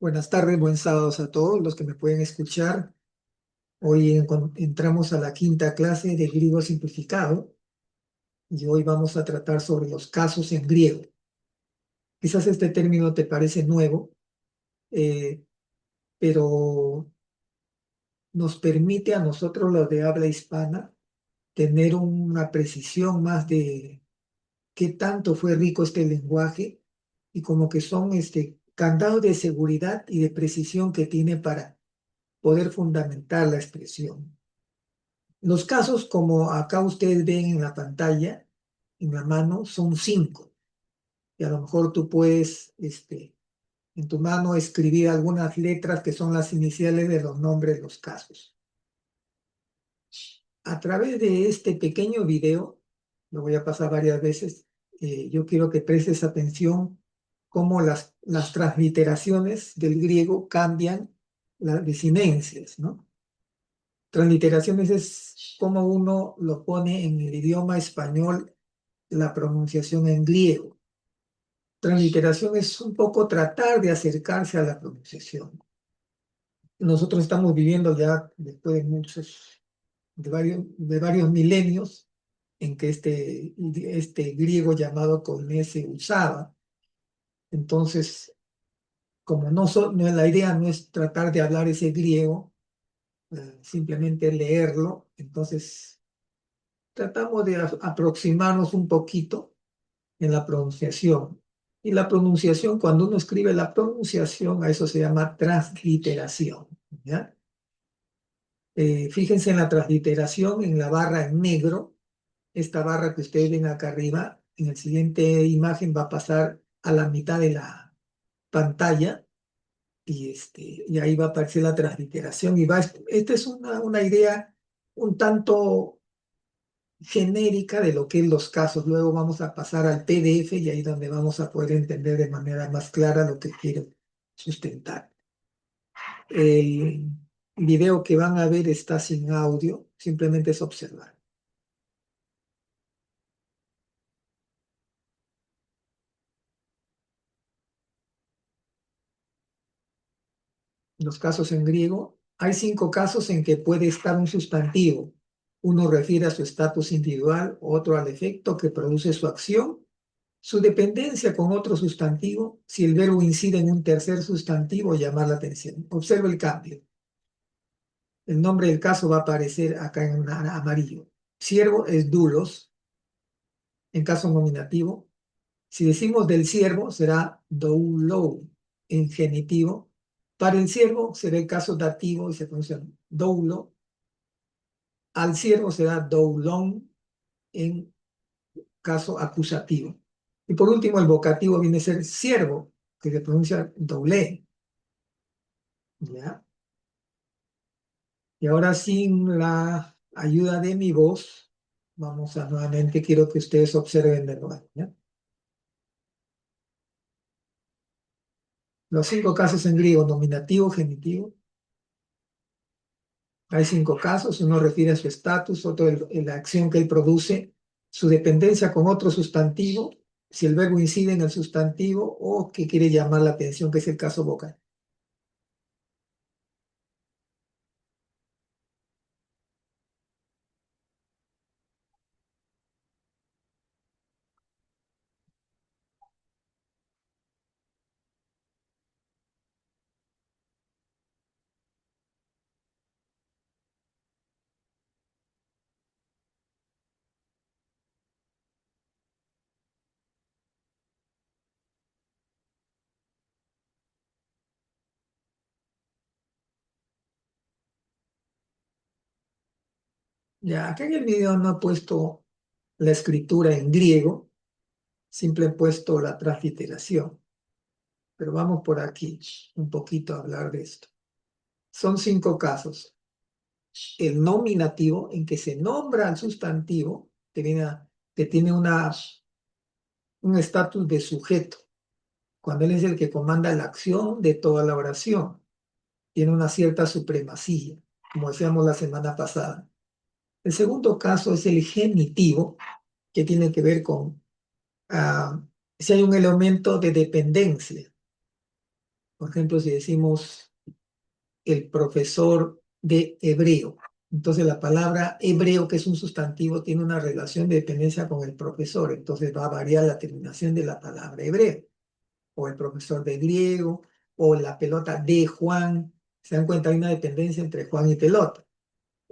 Buenas tardes, buen sábado a todos los que me pueden escuchar. Hoy entramos a la quinta clase de griego simplificado y hoy vamos a tratar sobre los casos en griego. Quizás este término te parece nuevo, eh, pero nos permite a nosotros los de habla hispana tener una precisión más de qué tanto fue rico este lenguaje y como que son candados de seguridad y de precisión que tiene para poder fundamentar la expresión. Los casos, como acá ustedes ven en la pantalla, en la mano, son 5. Y a lo mejor tú puedes, en tu mano, escribir algunas letras que son las iniciales de los nombres de los casos. A través de este pequeño video, lo voy a pasar varias veces, yo quiero que prestes atención cómo las transliteraciones del griego cambian las desinencias, ¿no? Transliteraciones es como uno lo pone en el idioma español la pronunciación en griego. Transliteración es un poco tratar de acercarse a la pronunciación. Nosotros estamos viviendo ya después de varios milenios en que este griego llamado Koiné se usaba. Entonces, como la idea no es tratar de hablar ese griego, simplemente leerlo, entonces tratamos de aproximarnos un poquito en la pronunciación. Y la pronunciación, cuando uno escribe la pronunciación, a eso se llama transliteración, ¿ya? Fíjense en la transliteración, en la barra en negro, esta barra que ustedes ven acá arriba, en la siguiente imagen va a pasar a la mitad de la pantalla y ahí va a aparecer la transliteración. Esta es una idea un tanto genérica de lo que es los casos. Luego vamos a pasar al PDF y ahí donde vamos a poder entender de manera más clara lo que quiero sustentar. El video que van a ver está sin audio, simplemente es observar. Los casos en griego, hay 5 casos en que puede estar un sustantivo. Uno refiere a su estatus individual, otro al efecto que produce su acción, su dependencia con otro sustantivo, si el verbo incide en un tercer sustantivo, llamar la atención. Observa el cambio. El nombre del caso va a aparecer acá en amarillo. Siervo es doulos, en caso nominativo. Si decimos del siervo, será doulou, en genitivo. Para el siervo será el caso dativo y se pronuncia doulo. Al siervo será doulon, en caso acusativo. Y por último, el vocativo viene a ser siervo, que se pronuncia doulé. ¿Ya? Y ahora sin la ayuda de mi voz, vamos a nuevamente, quiero que ustedes observen de nuevo, ¿ya? Los 5 casos en griego, nominativo, genitivo. Hay 5 casos, uno refiere a su estatus, otro la acción que él produce, su dependencia con otro sustantivo, si el verbo incide en el sustantivo o que quiere llamar la atención, que es el caso vocal. Ya, acá en el video no he puesto la escritura en griego, simple he puesto la transliteración, pero vamos por aquí un poquito a hablar de esto. Son 5 casos. El nominativo, en que se nombra al sustantivo, que tiene un estatus de sujeto, cuando él es el que comanda la acción de toda la oración. Tiene una cierta supremacía, como decíamos la semana pasada. El segundo caso es el genitivo, que tiene que ver con si hay un elemento de dependencia. Por ejemplo, si decimos el profesor de hebreo, entonces la palabra hebreo, que es un sustantivo, tiene una relación de dependencia con el profesor, entonces va a variar la terminación de la palabra hebreo, o el profesor de griego, o la pelota de Juan. Se dan cuenta, hay una dependencia entre Juan y pelota.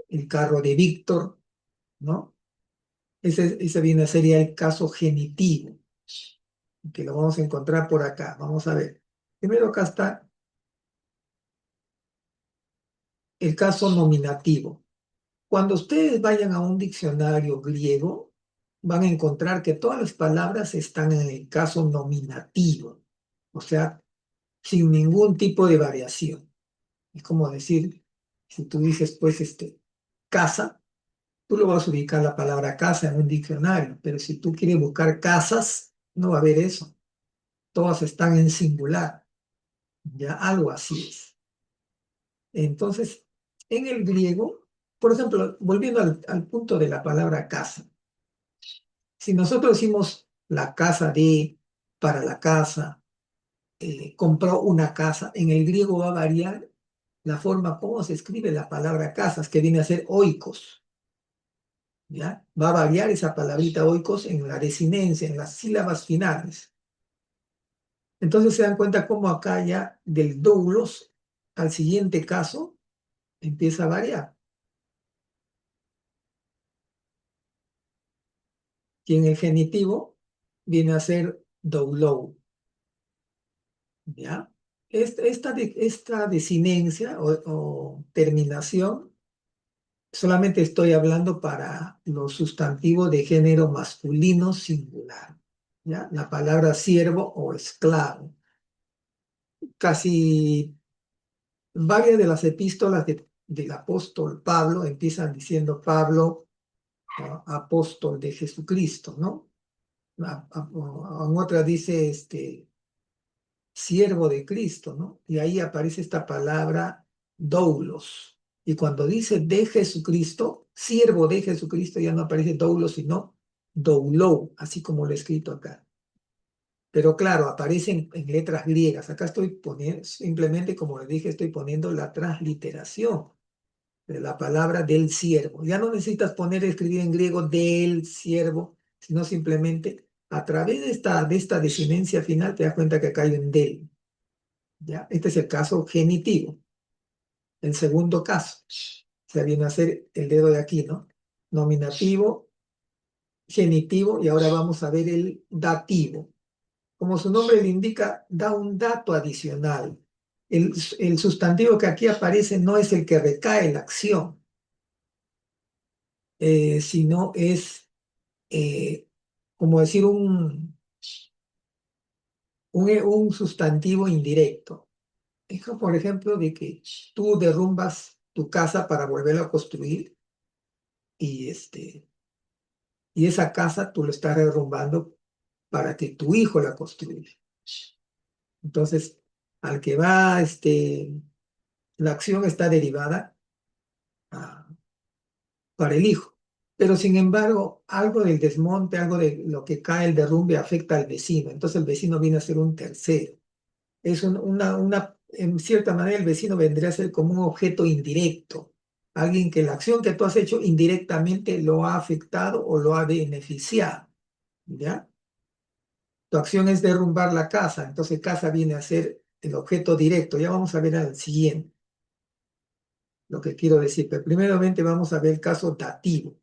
El carro de Víctor, ¿no? Ese viene a ser ya el caso genitivo, que lo vamos a encontrar por acá. Vamos a ver. Primero acá está el caso nominativo. Cuando ustedes vayan a un diccionario griego, van a encontrar que todas las palabras están en el caso nominativo, o sea, sin ningún tipo de variación. Es como decir, si tú dices, pues, casa, tú lo vas a ubicar la palabra casa en un diccionario, pero si tú quieres buscar casas, no va a haber eso. Todas están en singular, ya algo así es. Entonces, en el griego, por ejemplo, volviendo al punto de la palabra casa, si nosotros decimos la casa de, para la casa, compró una casa, en el griego va a variar la forma como se escribe la palabra casas, que viene a ser oikos, ¿ya? Va a variar esa palabrita oikos en la desinencia, en las sílabas finales. Entonces se dan cuenta cómo acá ya del doulos al siguiente caso empieza a variar. Y en el genitivo viene a ser doulou, ¿ya? Esta desinencia o terminación solamente estoy hablando para los sustantivos de género masculino singular, ¿ya? La palabra siervo o esclavo. Casi varias de las epístolas del apóstol Pablo empiezan diciendo Pablo, apóstol de Jesucristo, ¿no? En otra dice siervo de Cristo, ¿no? Y ahí aparece esta palabra doulos. Y cuando dice de Jesucristo, siervo de Jesucristo, ya no aparece doulos, sino doulou, así como lo he escrito acá. Pero claro, aparecen en letras griegas. Acá estoy poniendo, simplemente como les dije, estoy poniendo la transliteración de la palabra del siervo. Ya no necesitas escribir en griego del siervo, sino simplemente a través de esta desinencia final te das cuenta que acá hay un del. ¿Ya? Este es el caso genitivo. El segundo caso, se viene a ser el dedo de aquí, ¿no? Nominativo, genitivo, y ahora vamos a ver el dativo. Como su nombre le indica, da un dato adicional. El sustantivo que aquí aparece no es el que recae en la acción, sino es, como decir, un sustantivo indirecto. Es como, por ejemplo, de que tú derrumbas tu casa para volverla a construir y, y esa casa tú lo estás derrumbando para que tu hijo la construya. Entonces, al que va, la acción está derivada ah, para el hijo. Pero sin embargo, algo del desmonte, algo de lo que cae, el derrumbe, afecta al vecino. Entonces el vecino viene a ser un tercero. En cierta manera, el vecino vendría a ser como un objeto indirecto. Alguien que la acción que tú has hecho indirectamente lo ha afectado o lo ha beneficiado. ¿Ya? Tu acción es derrumbar la casa, entonces casa viene a ser el objeto directo. Ya vamos a ver al siguiente lo que quiero decir, pero primeramente vamos a ver el caso dativo.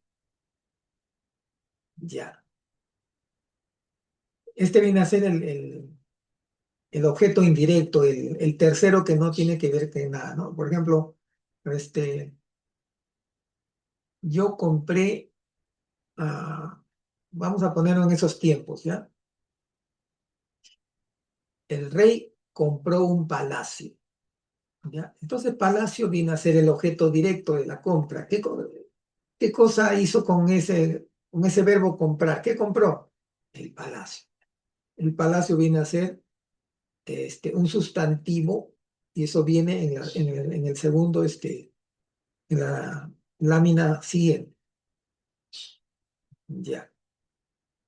Ya. Este viene a ser el objeto indirecto, el tercero que no tiene que ver con nada, ¿no? Por ejemplo, yo compré, vamos a ponerlo en esos tiempos, ¿ya? El rey compró un palacio, ¿ya? Entonces palacio viene a ser el objeto directo de la compra. ¿Qué cosa hizo con ese verbo comprar? ¿Qué compró? El palacio. El palacio viene a ser un sustantivo y eso viene en el segundo, en la lámina siguiente. Ya.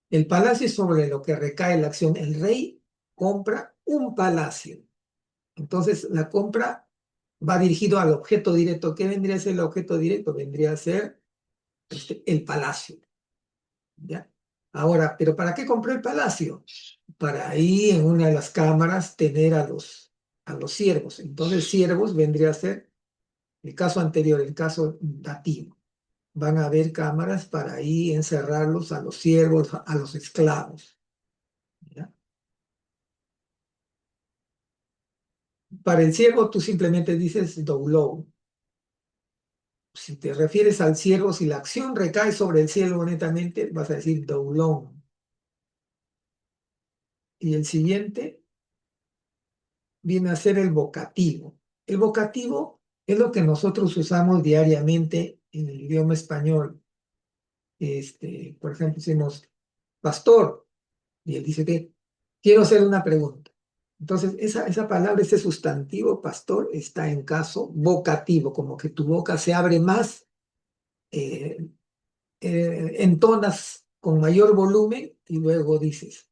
El palacio es sobre lo que recae la acción. El rey compra un palacio. Entonces, la compra va dirigido al objeto directo. ¿Qué vendría a ser el objeto directo? Vendría a ser el palacio, ¿ya? Ahora, ¿pero para qué compró el palacio? Para ahí en una de las cámaras tener a los siervos. Entonces, siervos vendría a ser el caso anterior, el caso dativo. Van a haber cámaras para ahí encerrarlos a los siervos, a los esclavos, ¿ya? Para el siervo tú simplemente dices doulou. Si te refieres al siervo, si la acción recae sobre el siervo netamente, vas a decir doulón. Y el siguiente viene a ser el vocativo. El vocativo es lo que nosotros usamos diariamente en el idioma español. Por ejemplo, decimos, pastor, y él dice que quiero hacer una pregunta. Entonces, esa palabra, ese sustantivo, pastor, está en caso vocativo, como que tu boca se abre más, eh, entonas con mayor volumen y luego dices.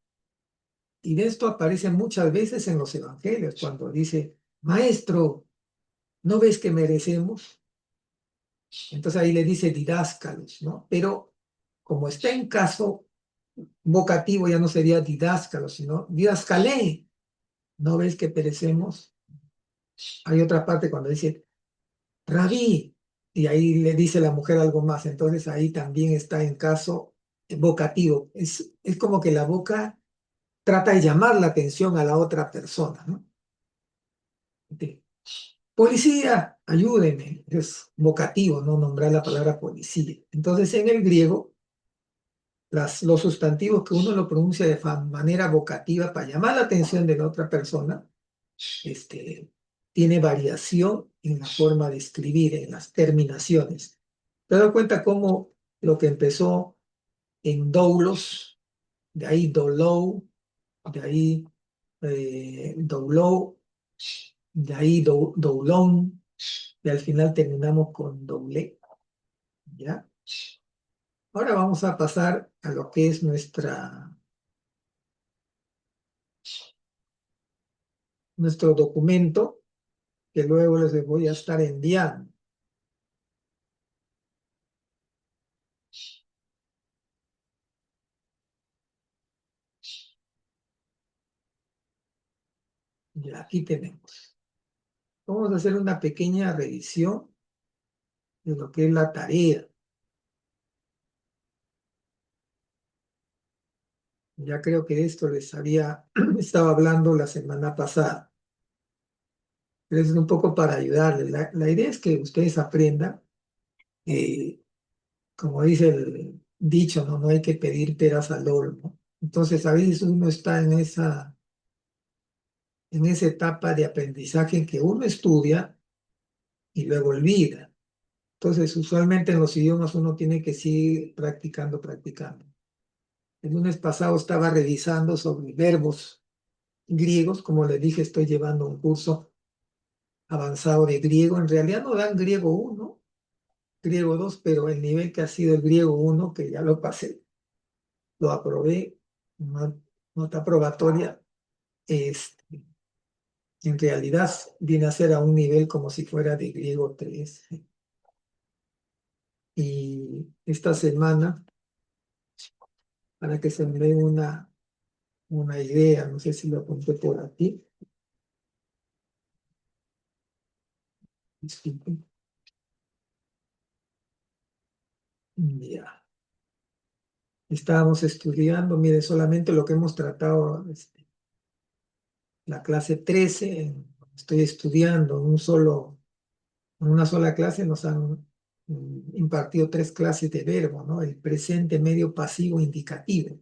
Y de esto aparece muchas veces en los evangelios, cuando dice, maestro, ¿no ves que merecemos? Entonces ahí le dice didáscalos, ¿no? Pero como está en caso vocativo, ya no sería didáscalos, sino didascalé. ¿No ves que perecemos? Hay otra parte cuando dice, rabí, y ahí le dice la mujer algo más. Entonces ahí también está en caso vocativo. Es como que la boca trata de llamar la atención a la otra persona, ¿no? De, policía, ayúdeme. Es vocativo, no nombrar la palabra policía. Entonces en el griego, los sustantivos que uno lo pronuncia de manera vocativa para llamar la atención de la otra persona, este, tiene variación en la forma de escribir, en las terminaciones. Te das cuenta cómo lo que empezó en doulos, de ahí dolou, de ahí doulou, de ahí doulón, y al final terminamos con doblé, ¿ya? Ahora vamos a pasar a lo que es nuestro documento, que luego les voy a estar enviando. Y aquí tenemos. Vamos a hacer una pequeña revisión de lo que es la tarea. Ya creo que de esto les había estaba hablando la semana pasada, pero es un poco para ayudarles. La idea es que ustedes aprendan, eh, como dice el dicho, ¿no? No hay que pedir peras al olmo. Entonces, a veces uno está en esa etapa de aprendizaje en que uno estudia y luego olvida. Entonces, usualmente en los idiomas uno tiene que seguir practicando, practicando. El lunes pasado estaba revisando sobre verbos griegos. Como les dije, estoy llevando un curso avanzado de griego. En realidad no dan griego 1, griego 2, pero el nivel que ha sido el griego 1, que ya lo pasé, lo aprobé, nota probatoria, este, en realidad viene a ser a un nivel como si fuera de griego 3. Y esta semana, para que se me dé una idea, no sé si lo apunté por aquí, disculpen, ya. Estábamos estudiando, mire, solamente lo que hemos tratado, la clase 13, estoy estudiando en una sola clase nos han impartido 3 clases de verbo, ¿no? El presente, medio, pasivo, indicativo.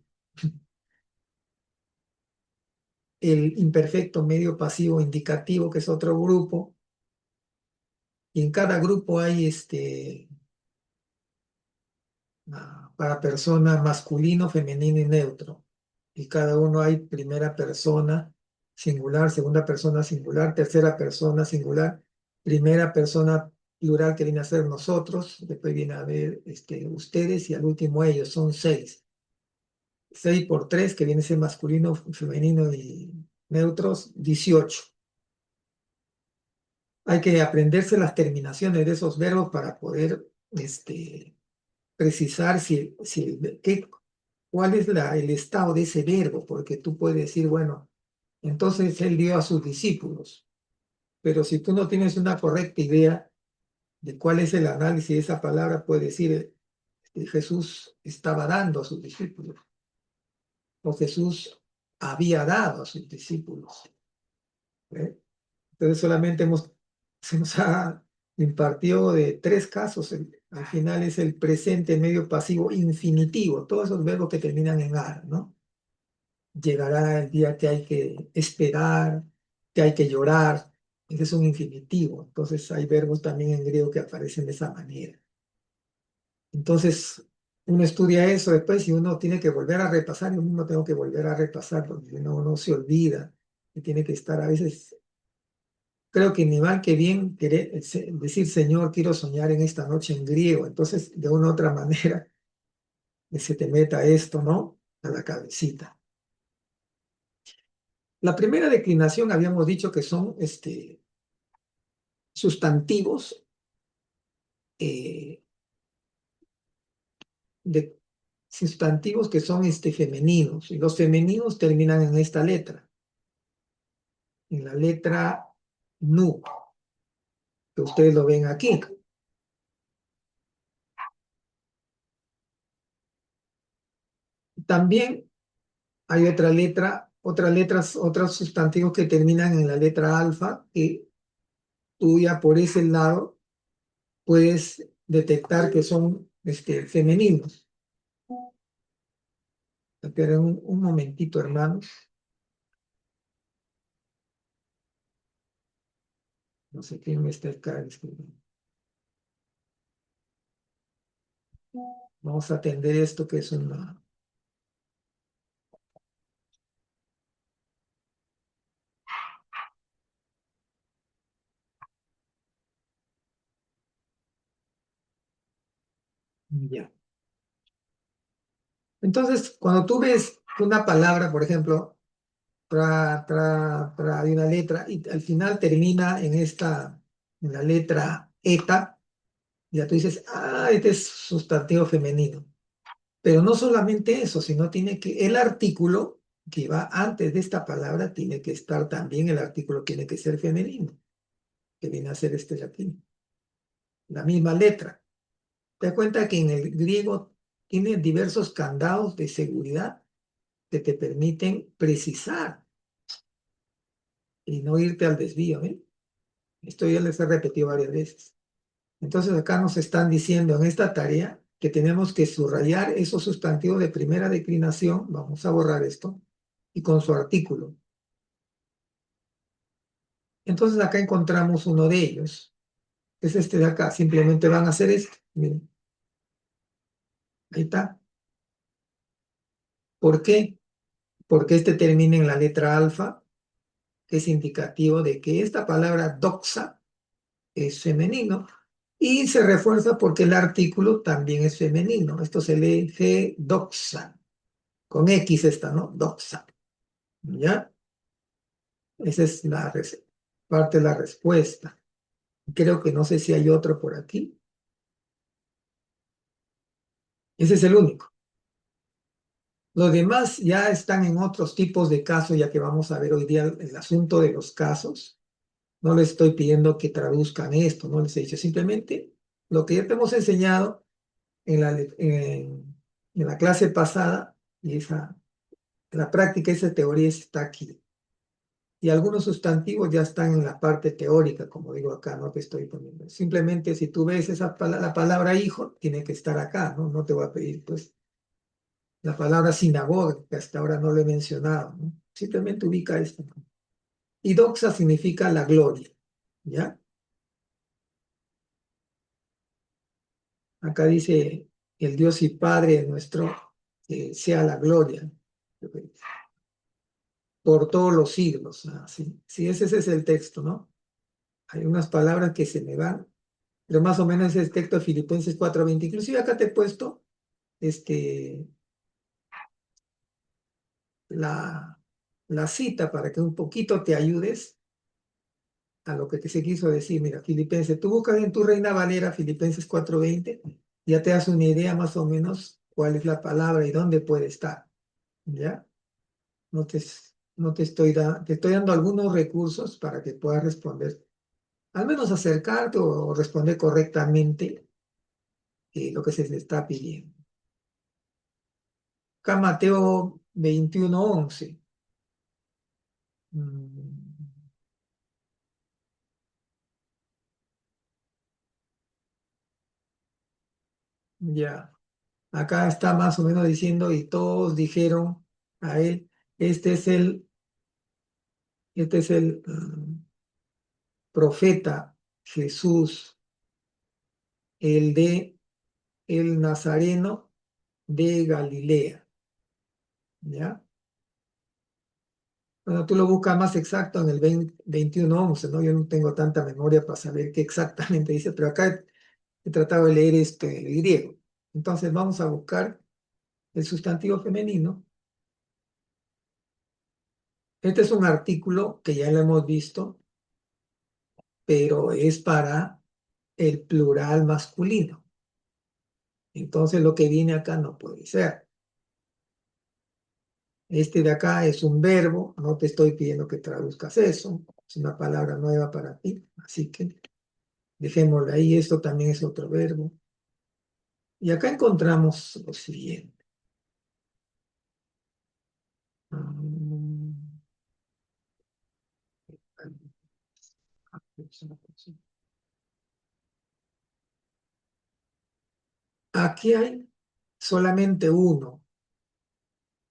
El imperfecto, medio, pasivo, indicativo, que es otro grupo, y en cada grupo hay para persona masculino, femenino y neutro. Y cada uno hay primera persona singular, segunda persona singular, tercera persona singular, primera persona plural que viene a ser nosotros, después viene a ver ustedes y al último ellos, son 6. 6 por 3, que viene a ser masculino, femenino y neutros, 18. hay que aprenderse las terminaciones de esos verbos para poder precisar cuál es el estado de ese verbo, porque tú puedes decir, bueno, entonces él dio a sus discípulos, pero si tú no tienes una correcta idea de cuál es el análisis de esa palabra, puedes decir, Jesús estaba dando a sus discípulos, o Jesús había dado a sus discípulos. ¿Eh? Entonces solamente se nos ha impartido de tres casos. Al final es el presente, medio pasivo, infinitivo, todos esos verbos que terminan en ar, ¿no? Llegará el día que hay que esperar, que hay que llorar. Ese es un infinitivo. Entonces hay verbos también en griego que aparecen de esa manera. Entonces uno estudia eso después y uno tiene que volver a repasar. Yo mismo tengo que volver a repasar porque uno se olvida y tiene que estar a veces. Creo que ni mal que bien decir, Señor, quiero soñar en esta noche en griego. Entonces, de una u otra manera, que se te meta esto, ¿no? A la cabecita. La primera declinación habíamos dicho que son sustantivos eh, de sustantivos que son femeninos. Y los femeninos terminan en esta letra, en la letra nu, que ustedes lo ven aquí. También hay otros sustantivos que terminan en la letra alfa, que tú ya por ese lado puedes detectar que son femeninos. Espera un momentito, hermanos. No sé quién me está acá escribiendo. Vamos a atender esto que es una... Ya. Entonces, cuando tú ves una palabra, por ejemplo, de una letra, y al final termina en la letra eta, ya tú dices, este es sustantivo femenino. Pero no solamente eso, sino tiene que el artículo que va antes de esta palabra tiene que estar también, el artículo tiene que ser femenino, que viene a ser este latín, la misma letra. Te das cuenta que en el griego tiene diversos candados de seguridad que te permiten precisar y no irte al desvío, ¿eh? Esto ya les he repetido varias veces. Entonces acá nos están diciendo en esta tarea que tenemos que subrayar esos sustantivos de primera declinación, vamos a borrar esto, y con su artículo. Entonces acá encontramos uno de ellos, que es este de acá. Simplemente van a hacer esto. Miren, ahí está. ¿Por qué? Porque este termina en la letra alfa, que es indicativo de que esta palabra doxa es femenino, y se refuerza porque el artículo también es femenino. Esto se lee G doxa, con X esta, ¿no? Doxa. ¿Ya? Esa es parte de la respuesta. Creo que no sé si hay otro por aquí. Ese es el único. Los demás ya están en otros tipos de casos, ya que vamos a ver hoy día el asunto de los casos. No les estoy pidiendo que traduzcan esto, no les he dicho simplemente lo que ya te hemos enseñado en la clase pasada, y la práctica, esa teoría está aquí. Y algunos sustantivos ya están en la parte teórica, como digo acá, no te estoy poniendo. Simplemente si tú ves la palabra hijo, tiene que estar acá, ¿no? No te voy a pedir, pues, la palabra sinagoga, que hasta ahora no lo he mencionado, ¿no? Simplemente ubica esto, ¿no? Y doxa significa la gloria, ¿ya? Acá dice, el Dios y Padre nuestro, sea la gloria por todos los siglos. Sí, sí, ese es el texto, ¿no? Hay unas palabras que se me van, pero más o menos es el texto de Filipenses 4:20. Inclusive acá te he puesto este, la cita para que un poquito te ayudes a lo que se quiso decir. Mira, Filipenses, tú buscas en tu Reina Valera, Filipenses 4:20, ya te das una idea más o menos cuál es la palabra y dónde puede estar, ¿ya? No te, no te te estoy dando algunos recursos para que puedas responder, al menos acercarte o responder correctamente lo que se te está pidiendo. Acá Mateo 21:11. Mm, ya, acá está más o menos diciendo, y todos dijeron a él, este es el profeta Jesús, el de el Nazareno de Galilea, ¿ya? Bueno, tú lo buscas más exacto en el 21:11, ¿no? Yo no tengo tanta memoria para saber qué exactamente dice, pero acá he tratado de leer el griego. Entonces vamos a buscar el sustantivo femenino. Este es un artículo que ya lo hemos visto, pero es para el plural masculino. Entonces lo que viene acá no puede ser. Este de acá es un verbo, no te estoy pidiendo que traduzcas eso, es una palabra nueva para ti, así que dejémoslo ahí, esto también es otro verbo. Y acá encontramos lo siguiente. Mm, Aquí hay solamente uno.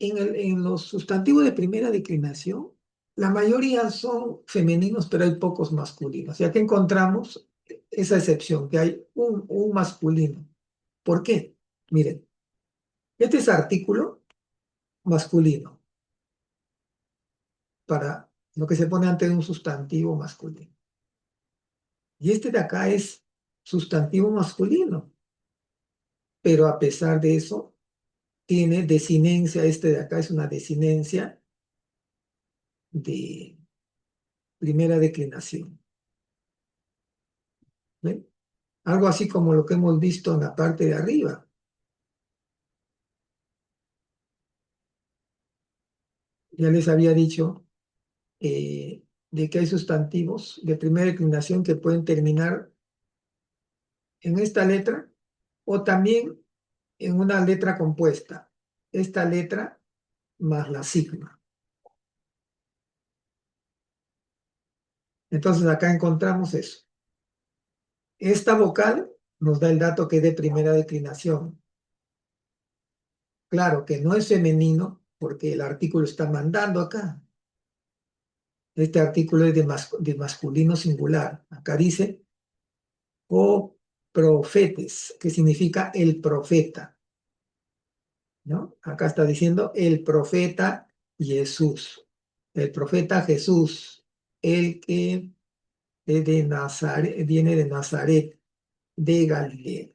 En los sustantivos de primera declinación, la mayoría son femeninos, pero hay pocos masculinos. Y aquí encontramos esa excepción, que hay un masculino. ¿Por qué? Miren, este es artículo masculino para lo que se pone antes de un sustantivo masculino. Y este de acá es sustantivo masculino, pero a pesar de eso, tiene desinencia. Este de acá es una desinencia de primera declinación. ¿Ven? Algo así como lo que hemos visto en la parte de arriba. Ya les había dicho de que hay sustantivos de primera declinación que pueden terminar en esta letra o también en una letra compuesta. Esta letra más la sigma. Entonces acá encontramos eso. Esta vocal nos da el dato que es de primera declinación. Claro que no es femenino porque el artículo está mandando acá. Este artículo es de masculino singular. Acá dice o profetes, que significa el profeta, ¿no? Acá está diciendo el profeta Jesús. El profeta Jesús, el que es de Nazaret, viene de Nazaret, de Galilea.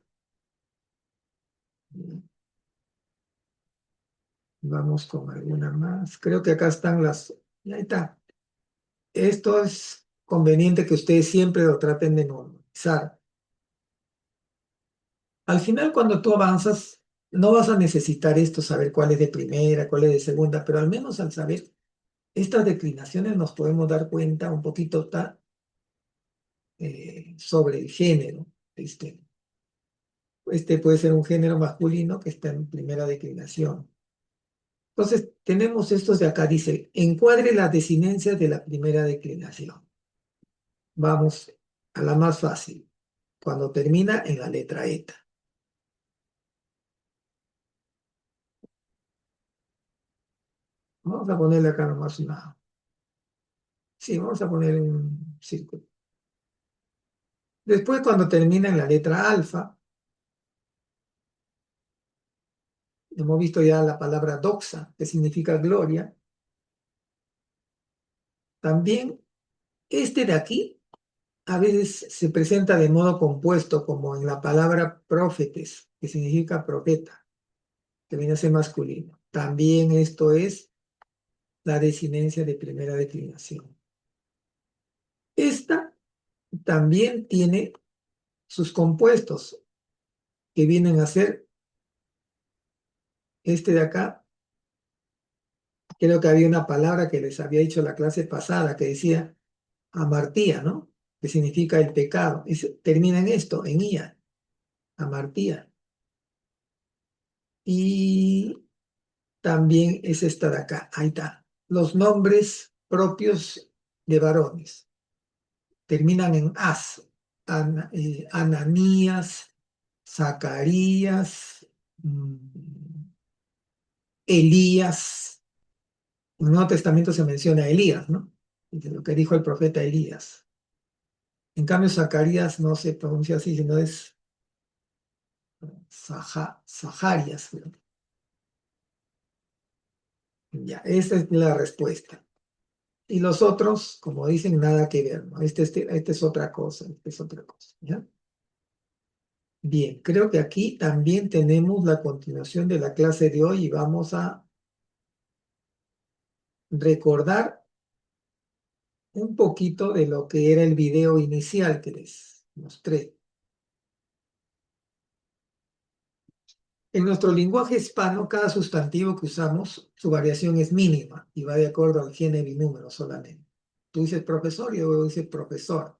Vamos con alguna más. Creo que acá están las. Ahí está. Esto es conveniente que ustedes siempre lo traten de normalizar. Al final, cuando tú avanzas, no vas a necesitar esto, saber cuál es de primera, cuál es de segunda, pero al menos al saber estas declinaciones nos podemos dar cuenta un poquito sobre el género. Este puede ser un género masculino que está en primera declinación. Entonces, tenemos estos de acá, dice, encuadre las desinencias de la primera declinación. Vamos a la más fácil, cuando termina en la letra eta. Vamos a ponerle acá nomás una. Sí, vamos a poner un círculo. Después, cuando termina en la letra alfa, hemos visto ya la palabra doxa, que significa gloria. También este de aquí a veces se presenta de modo compuesto, como en la palabra profetes, que significa profeta, que viene a ser masculino. También esto es la desinencia de primera declinación. Esta también tiene sus compuestos, que vienen a ser este de acá. Creo que había una palabra que les había dicho la clase pasada que decía amartía, ¿no? Que significa el pecado. Termina en esto, en ia, amartía. Y también es esta de acá, ahí está. Los nombres propios de varones terminan en as. Ananías, Zacarías, Elías. En el Nuevo Testamento se menciona a Elías, ¿no? De lo que dijo el profeta Elías. En cambio, Zacarías no se pronuncia así, sino es Zacharias. Ya, esta es la respuesta. Y los otros, como dicen, nada que ver, ¿no? Este es otra cosa, este es otra cosa, ¿ya? Bien, creo que aquí también tenemos la continuación de la clase de hoy y vamos a recordar un poquito de lo que era el video inicial que les mostré. En nuestro lenguaje hispano, cada sustantivo que usamos, su variación es mínima y va de acuerdo al género y número solamente. Tú dices profesor, yo digo profesor,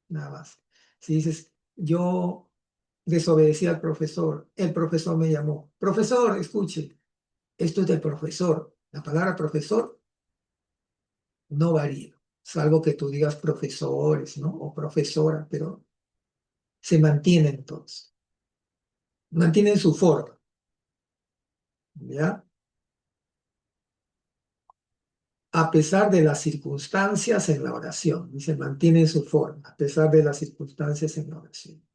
nada más. Si dices yo desobedecí al profesor, el profesor me llamó. Profesor, escuche, esto es del profesor. La palabra profesor no varía, salvo que tú digas profesores, ¿no? O profesora, pero se mantiene entonces. Mantienen su forma, ¿ya? A pesar de las circunstancias en la oración. Dice, mantiene su forma, a pesar de las circunstancias en la oración.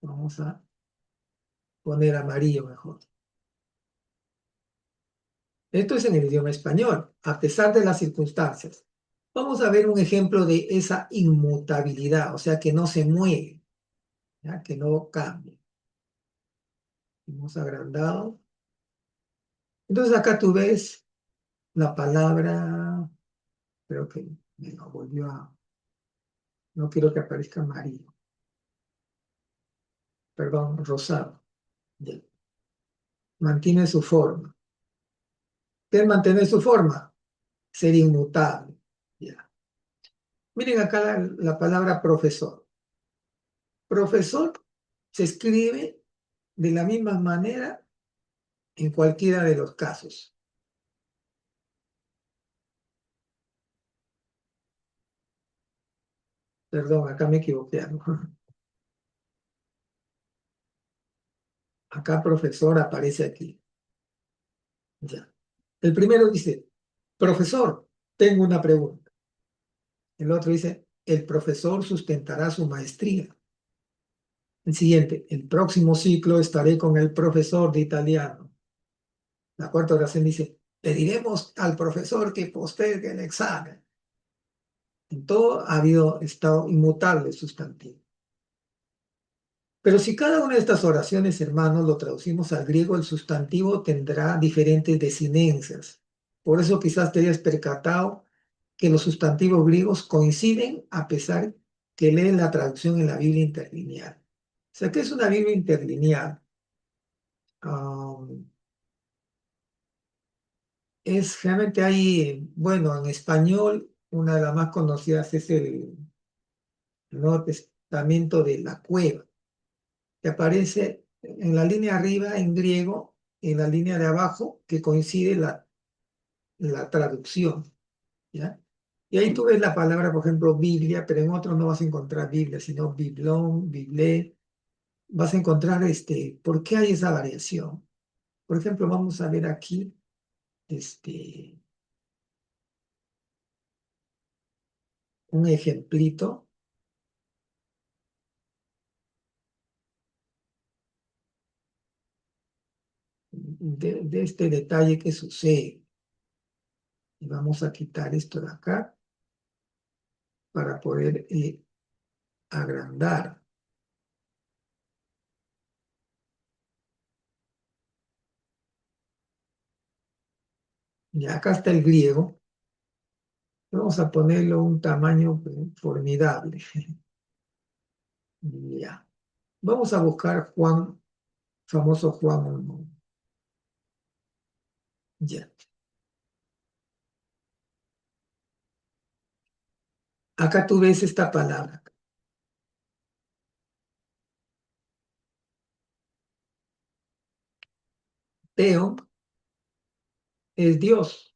Vamos a poner amarillo mejor. Esto es en el idioma español, a pesar de las circunstancias. Vamos a ver un ejemplo de esa inmutabilidad, o sea, que no se mueve, ¿ya? Que no cambia. Hemos agrandado. Entonces acá tú ves la palabra, creo que me lo volvió a, no quiero que aparezca amarillo, perdón, rosado. Ya. Mantiene su forma. ¿Qué es mantener su forma? Ser inmutable. Ya. Miren acá la palabra profesor. Profesor se escribe de la misma manera en cualquiera de los casos. Perdón, acá me equivoqué. Acá profesor aparece aquí. Ya. El primero dice, profesor, tengo una pregunta. El otro dice, el profesor sustentará su maestría. El siguiente, el próximo ciclo estaré con el profesor de italiano. La cuarta oración dice, pediremos al profesor que postergue el examen. En todo ha habido estado inmutable sustantivo. Pero si cada una de estas oraciones, hermanos, lo traducimos al griego, el sustantivo tendrá diferentes desinencias. Por eso quizás te hayas percatado que los sustantivos griegos coinciden a pesar que leen la traducción en la Biblia interlineal. O sea, ¿qué es una Biblia interlineal? Um, Realmente hay, bueno, en español, una de las más conocidas es el Nuevo Testamento de la Cueva, que aparece en la línea arriba en griego, en la línea de abajo, que coincide la traducción, ¿ya? Y ahí tú ves la palabra, por ejemplo, Biblia, pero en otros no vas a encontrar Biblia, sino Biblón, Biblé. Vas a encontrar, ¿por qué hay esa variación? Por ejemplo, vamos a ver aquí, este, un ejemplito de este detalle que sucede. Y vamos a quitar esto de acá para poder agrandar. Y acá está el griego. Vamos a ponerlo un tamaño formidable. Ya. Vamos a buscar Juan, famoso Juan 1. Ya. Acá tú ves esta palabra. Teo es Dios.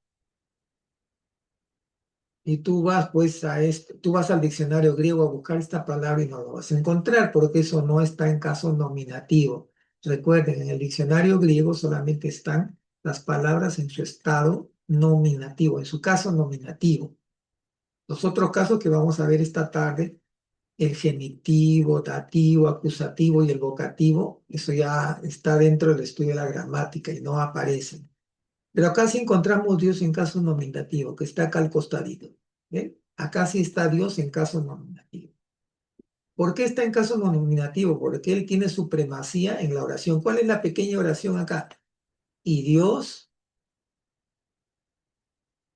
Y tú vas pues a esto, tú vas al diccionario griego a buscar esta palabra y no lo vas a encontrar porque eso no está en caso nominativo. Recuerden, en el diccionario griego solamente están las palabras en su estado nominativo, en su caso nominativo. Los otros casos que vamos a ver esta tarde, el genitivo, dativo, acusativo y el vocativo, eso ya está dentro del estudio de la gramática y no aparecen. Pero acá sí encontramos Dios en caso nominativo, que está acá al costadito. ¿Ven? Acá sí está Dios en caso nominativo. ¿Por qué está en caso nominativo? Porque Él tiene supremacía en la oración. ¿Cuál es la pequeña oración acá? Y Dios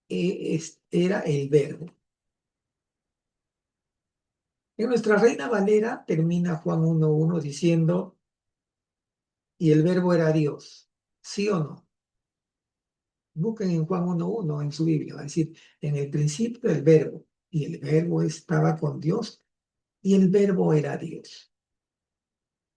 era el verbo. En nuestra Reina Valera termina Juan 1:1 diciendo, y el verbo era Dios. ¿Sí o no? Busquen en Juan 1:1 en su Biblia. Va a decir, en el principio el verbo, y el verbo estaba con Dios, y el verbo era Dios.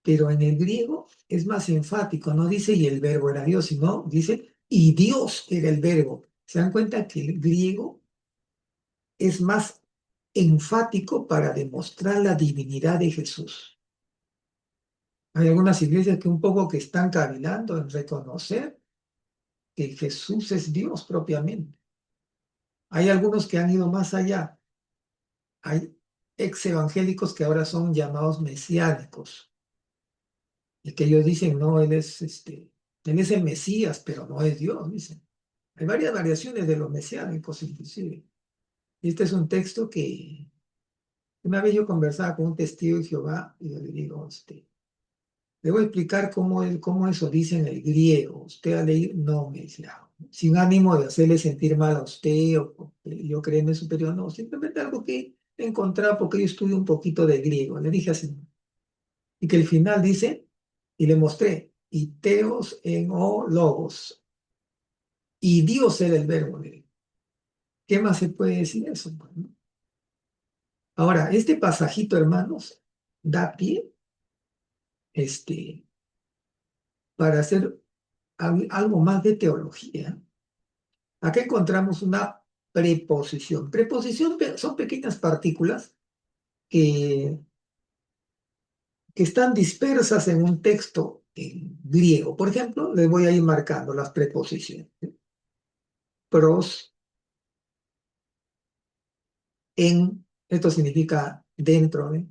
Pero en el griego es más enfático, no dice y el verbo era Dios, sino dice y Dios era el verbo. ¿Se dan cuenta que el griego es más enfático para demostrar la divinidad de Jesús? Hay algunas iglesias que un poco que están cavilando en reconocer que Jesús es Dios propiamente. Hay algunos que han ido más allá. Hay ex evangélicos que ahora son llamados mesiánicos y que ellos dicen, no, él es el Mesías, pero no es Dios, dicen. Hay varias variaciones de los mesiánicos, inclusive. Y este es un texto que una vez yo conversaba con un testigo de Jehová y yo le digo, le voy a explicar cómo eso dice en el griego. ¿Usted ha leído? No, me dice, sin ánimo de hacerle sentir mal a usted o porque yo creerme superior, no, simplemente algo que he encontrado porque yo estudio un poquito de griego. Le dije así, y que el final dice, y le mostré, y teos en o logos, y Dios era el verbo. Le digo. ¿Qué más se puede decir eso? Pues, ¿no? Ahora, este pasajito, hermanos, da pie para hacer algo más de teología. Acá encontramos una preposición. Preposición son pequeñas partículas que, que están dispersas en un texto en griego. Por ejemplo, les voy a ir marcando las preposiciones. Pros, en, esto significa dentro de.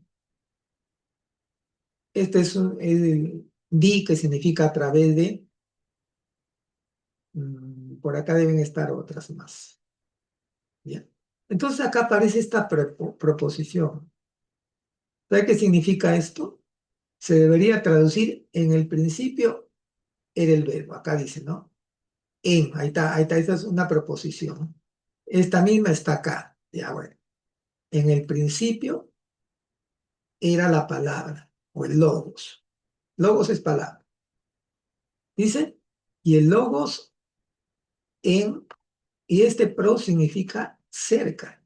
Este es el di, que significa a través de. Por acá deben estar otras más. ¿Ya? Entonces acá aparece esta proposición. ¿Sabe qué significa esto? Se debería traducir en el principio era el verbo. Acá dice, ¿no? Ahí está, esta es una proposición. Esta misma está acá. Ya, bueno. En el principio era la palabra o el logos. Logos es palabra. Dice, y el logos en, y este pro significa cerca.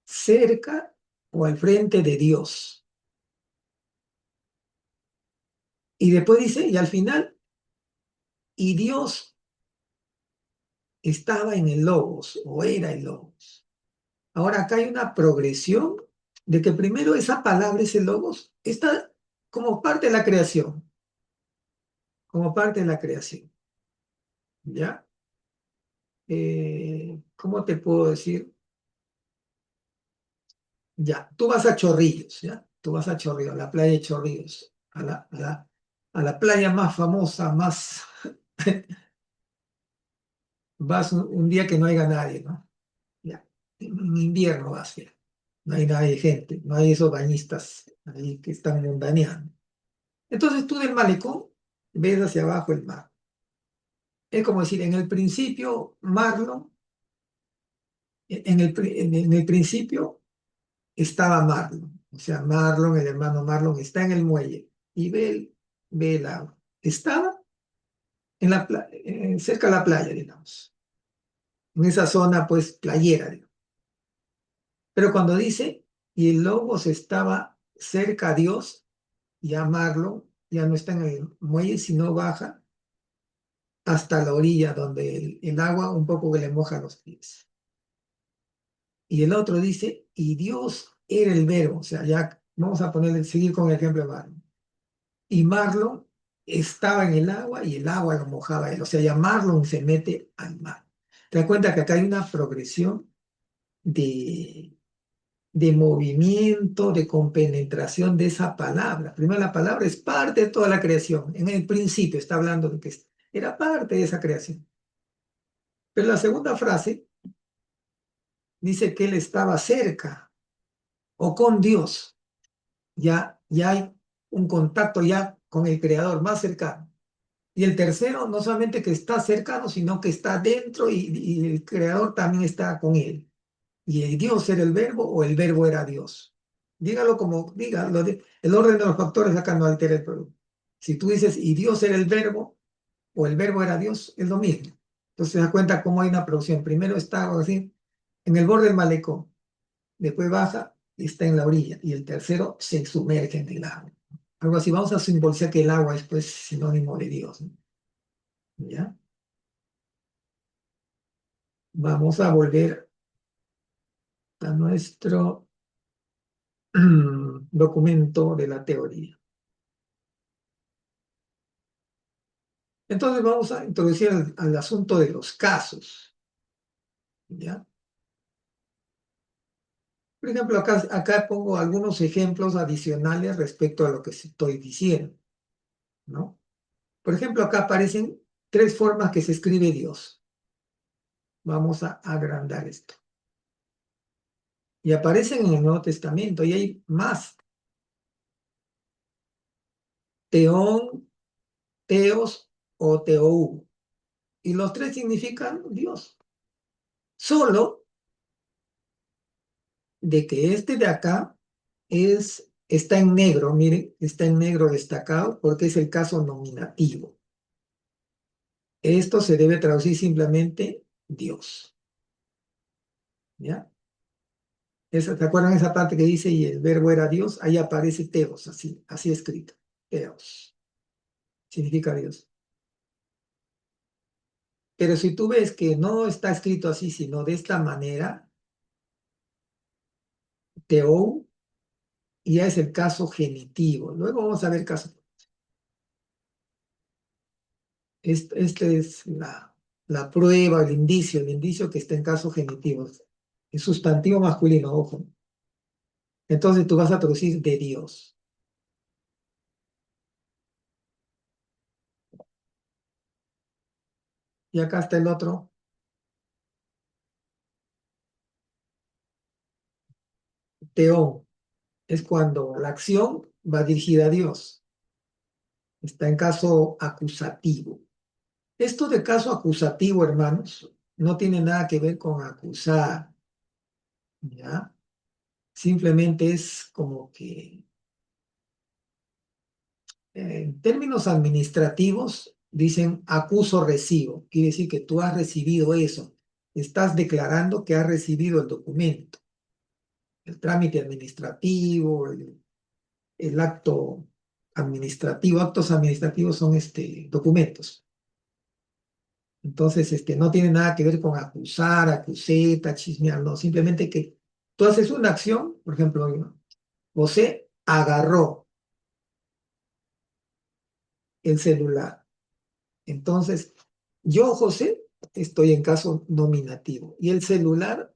Cerca o al frente de Dios. Y después dice, y al final, y Dios estaba en el logos o era el logos. Ahora acá hay una progresión de que primero esa palabra, ese logos, está como parte de la creación, como parte de la creación, ¿ya? ¿Cómo te puedo decir? Ya, tú vas a Chorrillos, ¿ya? Tú vas a Chorrillos, a la playa de Chorrillos, a la playa más famosa, más... Vas un día que no haya nadie, ¿no? Ya, en invierno vas, ya. No hay nadie, gente, no hay esos bañistas ahí que están montañando. Entonces tú del malecón ves hacia abajo el mar. Es como decir, en el principio, Marlon En el principio estaba Marlon. O sea, Marlon, el hermano Marlon, está en el muelle y ve el agua. Estaba cerca de la playa, digamos. En esa zona, pues, playera, digamos. Pero cuando dice, y el Logos estaba cerca a Dios, ya Marlon ya no está en el muelle, sino baja hasta la orilla, donde el agua un poco que le moja los pies. Y el otro dice, y Dios era el verbo. O sea, ya vamos a seguir con el ejemplo de Marlon. Y Marlon estaba en el agua y el agua lo mojaba a él. O sea, ya Marlon se mete al mar. Te das cuenta que acá hay una progresión de, de movimiento, de compenetración de esa palabra. Primero, la palabra es parte de toda la creación. En el principio está hablando de que era parte de esa creación. Pero la segunda frase dice que él estaba cerca o con Dios. Ya hay un contacto ya con el Creador más cercano. Y el tercero, no solamente que está cercano, sino que está dentro y el Creador también está con él. ¿Y el Dios era el verbo o el verbo era Dios? Dígalo como diga, el orden de los factores acá no altera el producto. Si tú dices y Dios era el verbo o el verbo era Dios, es lo mismo. Entonces se da cuenta cómo hay una producción. Primero está así, en el borde del malecón, después baja y está en la orilla, y el tercero se sumerge en el agua. Algo así, vamos a simbolizar que el agua es pues sinónimo de Dios, ¿no? ¿Ya? Vamos a volver a nuestro documento de la teoría. Entonces vamos a introducir al asunto de los casos, ¿ya? Por ejemplo, acá pongo algunos ejemplos adicionales respecto a lo que estoy diciendo, ¿no? Por ejemplo, acá aparecen tres formas que se escribe Dios. Vamos a agrandar esto. Y aparecen en el Nuevo Testamento y hay más. Teón, teos o teou. Y los tres significan Dios. Solo de que este de acá está en negro, miren, está en negro destacado porque es el caso nominativo. Esto se debe traducir simplemente Dios. ¿Ya? ¿Te acuerdan esa parte que dice y el verbo era Dios? Ahí aparece teos, así escrito. Teos. Significa Dios. Pero si tú ves que no está escrito así, sino de esta manera, teou, ya es el caso genitivo. Luego vamos a ver caso. Esta es la prueba, el indicio que está en caso genitivo. Es sustantivo masculino, ojo. Entonces tú vas a traducir de Dios. Y acá está el otro, teón. Es cuando la acción va dirigida a Dios. Está en caso acusativo. Esto de caso acusativo, hermanos, no tiene nada que ver con acusar, ¿ya? Simplemente es como que en términos administrativos dicen acuso recibo. Quiere decir que tú has recibido eso. Estás declarando que has recibido el documento, el trámite administrativo, el acto administrativo. Actos administrativos son documentos. Entonces, no tiene nada que ver con acusar, acuseta, chismear, no. Simplemente que tú haces una acción, por ejemplo, José agarró el celular. Entonces, yo, José, estoy en caso nominativo y el celular,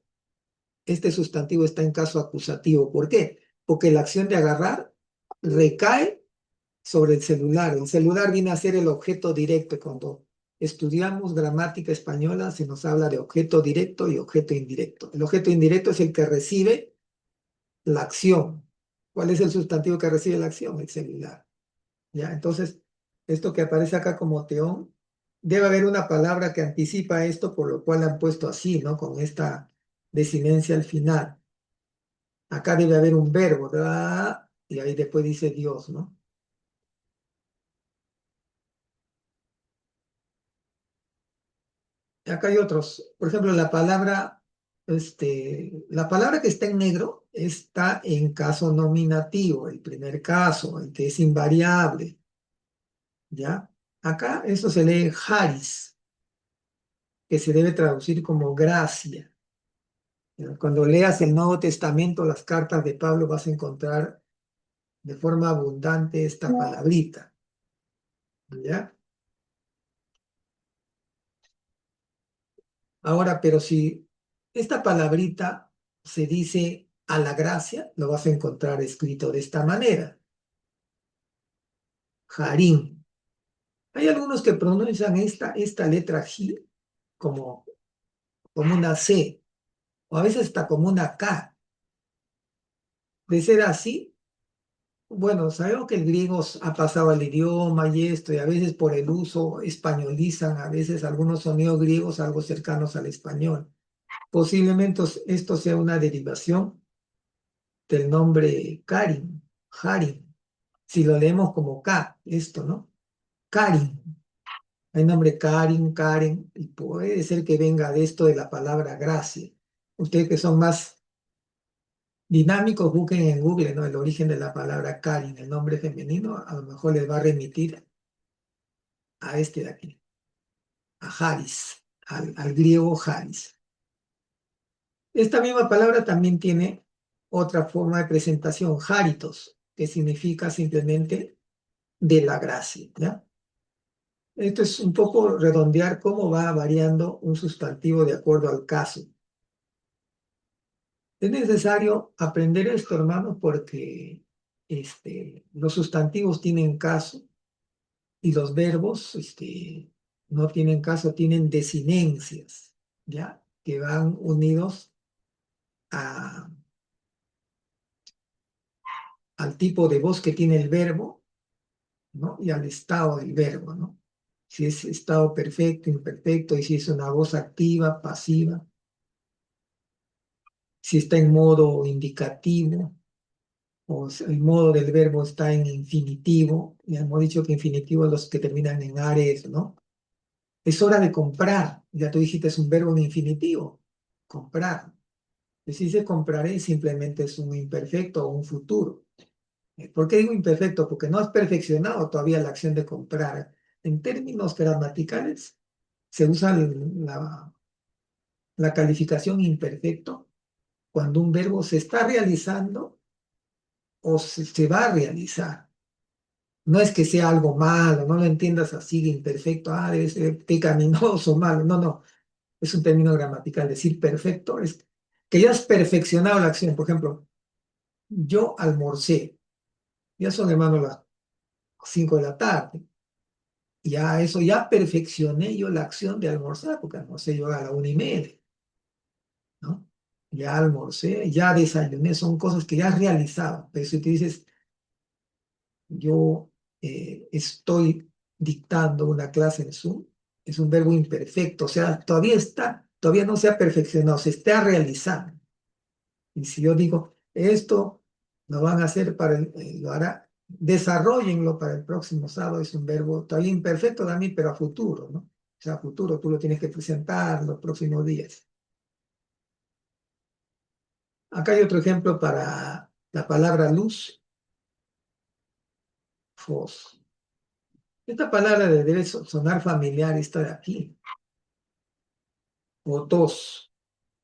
este sustantivo está en caso acusativo. ¿Por qué? Porque la acción de agarrar recae sobre el celular. El celular viene a ser el objeto directo. Cuando estudiamos gramática española se nos habla de objeto directo y objeto indirecto. El objeto indirecto es el que recibe la acción. ¿Cuál es el sustantivo que recibe la acción? El celular. ¿Ya? Entonces, esto que aparece acá como teón, debe haber una palabra que anticipa esto, por lo cual han puesto así, ¿no? Con esta desinencia al final. Acá debe haber un verbo, ¿verdad? Y ahí después dice Dios, ¿no? Acá hay otros. Por ejemplo, la palabra que está en negro está en caso nominativo, el primer caso, el que es invariable, ¿ya? Acá eso se lee haris, que se debe traducir como gracia. ¿Ya? Cuando leas el Nuevo Testamento, las cartas de Pablo, vas a encontrar de forma abundante esta palabrita, ¿ya? Ahora, pero si esta palabrita se dice a la gracia, lo vas a encontrar escrito de esta manera, Harim. Hay algunos que pronuncian esta letra J como, como una C, o a veces está como una K. De ser así, bueno, sabemos que el griego ha pasado al idioma y esto, y a veces por el uso españolizan a veces algunos sonidos griegos algo cercanos al español. Posiblemente esto sea una derivación del nombre Karim, Harim. Si lo leemos como K, esto, ¿no? Karim. Hay nombre Karim, Karen, y puede ser que venga de esto de la palabra gracia. Ustedes que son más dinámicos, busquen en Google, ¿no? El origen de la palabra Karin, el nombre femenino, a lo mejor les va a remitir a este de aquí, a Haris, al griego Haris. Esta misma palabra también tiene otra forma de presentación, Haritos, que significa simplemente de la gracia, ¿ya? Esto es un poco redondear cómo va variando un sustantivo de acuerdo al caso. Es necesario aprender esto, hermano, porque los sustantivos tienen caso y los verbos no tienen caso, tienen desinencias, ¿ya? Que van unidos a- al tipo de voz que tiene el verbo, ¿no? Y al estado del verbo, ¿no? Si es estado perfecto, imperfecto, y si es una voz activa, pasiva, si está en modo indicativo, o el modo del verbo está en infinitivo, ya hemos dicho que infinitivo es los que terminan en ares, ¿no? Es hora de comprar, ya tú dijiste es un verbo en infinitivo, comprar. Si dice compraré, simplemente es un imperfecto o un futuro. ¿Por qué digo imperfecto? Porque no has perfeccionado todavía la acción de comprar. En términos gramaticales, se usa la calificación imperfecto cuando un verbo se está realizando o se va a realizar. No es que sea algo malo, no lo entiendas así de imperfecto, debe ser pecaminoso, malo. No, no, es un término gramatical. Decir perfecto es que ya has perfeccionado la acción. Por ejemplo, yo almorcé, ya son hermano las 5 de la tarde. Ya eso, ya perfeccioné yo la acción de almorzar, porque almorcé yo a la 1:30, ¿no? Ya almorcé, ya desayuné, son cosas que ya has realizado. Pero si tú dices, yo estoy dictando una clase en Zoom, es un verbo imperfecto, o sea, todavía no se ha perfeccionado, se está realizando. Y si yo digo, esto lo van a hacer lo hará, desarrollenlo para el próximo sábado, es un verbo todavía imperfecto también, pero a futuro, ¿no? O sea, a futuro tú lo tienes que presentar los próximos días. Acá hay otro ejemplo para la palabra luz, fos. Esta palabra debe sonar familiar, esta de aquí, fotos.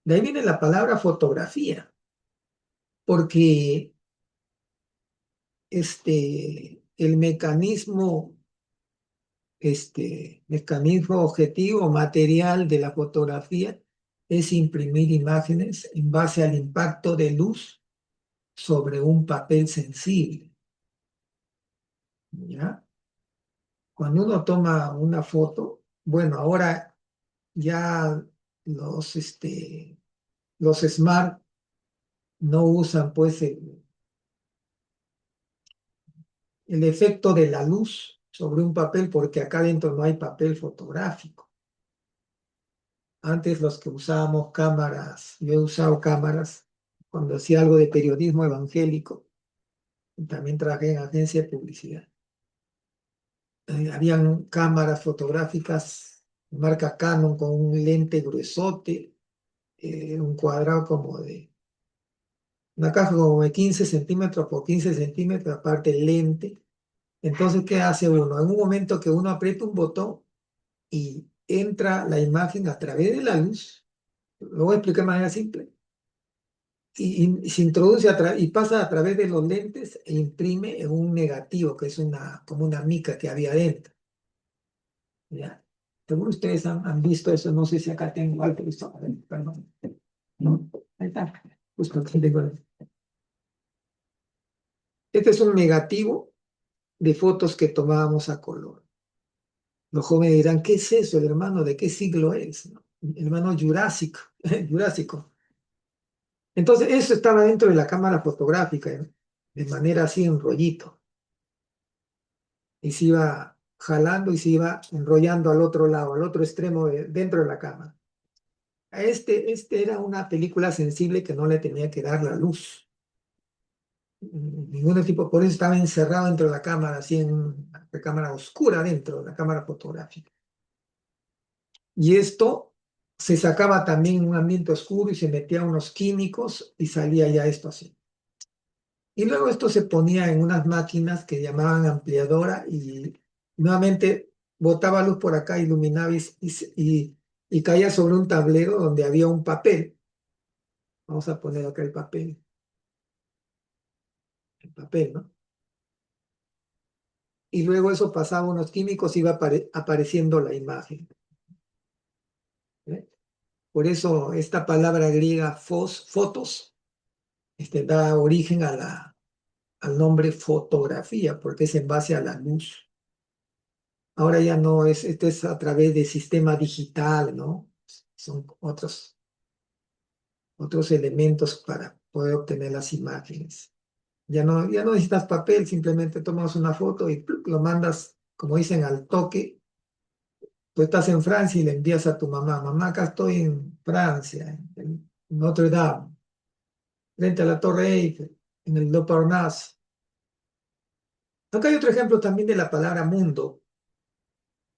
De ahí viene la palabra fotografía, porque el mecanismo objetivo material de la fotografía es imprimir imágenes en base al impacto de luz sobre un papel sensible, ¿ya? Cuando uno toma una foto, bueno, ahora ya los smart no usan pues el efecto de la luz sobre un papel porque acá adentro no hay papel fotográfico. Antes los que usábamos cámaras, yo he usado cámaras cuando hacía algo de periodismo evangélico, y también trabajé en agencia de publicidad. Habían cámaras fotográficas marca Canon con un lente gruesote, un cuadrado como de una caja como de 15 centímetros por 15 centímetros, aparte el lente. Entonces, ¿qué hace uno? En un momento que uno aprieta un botón y entra la imagen a través de la luz, lo voy a explicar de manera simple, y se introduce y pasa a través de los lentes e imprime en un negativo, que es como una mica que había dentro. ¿Ya? Seguro ustedes han visto eso, no sé si acá tengo algo, a ver, perdón. No, ahí está, justo aquí tengo. Este es un negativo de fotos que tomábamos a color. Los jóvenes dirán, ¿qué es eso, el hermano? ¿De qué siglo es? ¿No? El hermano Jurásico, Jurásico. Entonces, eso estaba dentro de la cámara fotográfica, ¿no? De manera así en rollito. Y se iba jalando y se iba enrollando al otro lado, al otro extremo dentro de la cámara. Este era una película sensible que no le tenía que dar la luz. Ningún tipo, por eso estaba encerrado dentro de la cámara, así en una cámara oscura dentro de la cámara fotográfica. Y esto se sacaba también en un ambiente oscuro y se metía unos químicos y salía ya esto así. Y luego esto se ponía en unas máquinas que llamaban ampliadora y nuevamente botaba luz por acá, iluminaba y caía sobre un tablero donde había un papel. Vamos a poner acá el papel, ¿no? Y luego eso pasaba unos químicos y iba apareciendo la imagen. ¿Eh? Por eso esta palabra griega fotos, da origen al nombre fotografía, porque es en base a la luz. Ahora ya no es, esto es a través de sistema digital, ¿no? Son otros elementos para poder obtener las imágenes. Ya no necesitas papel, simplemente tomas una foto y ¡pluc! Lo mandas, como dicen, al toque. Tú estás en Francia y le envías a tu mamá, mamá, acá estoy en Francia, en Notre Dame, frente a la Torre Eiffel, en el Montparnasse. Acá hay otro ejemplo también de la palabra mundo.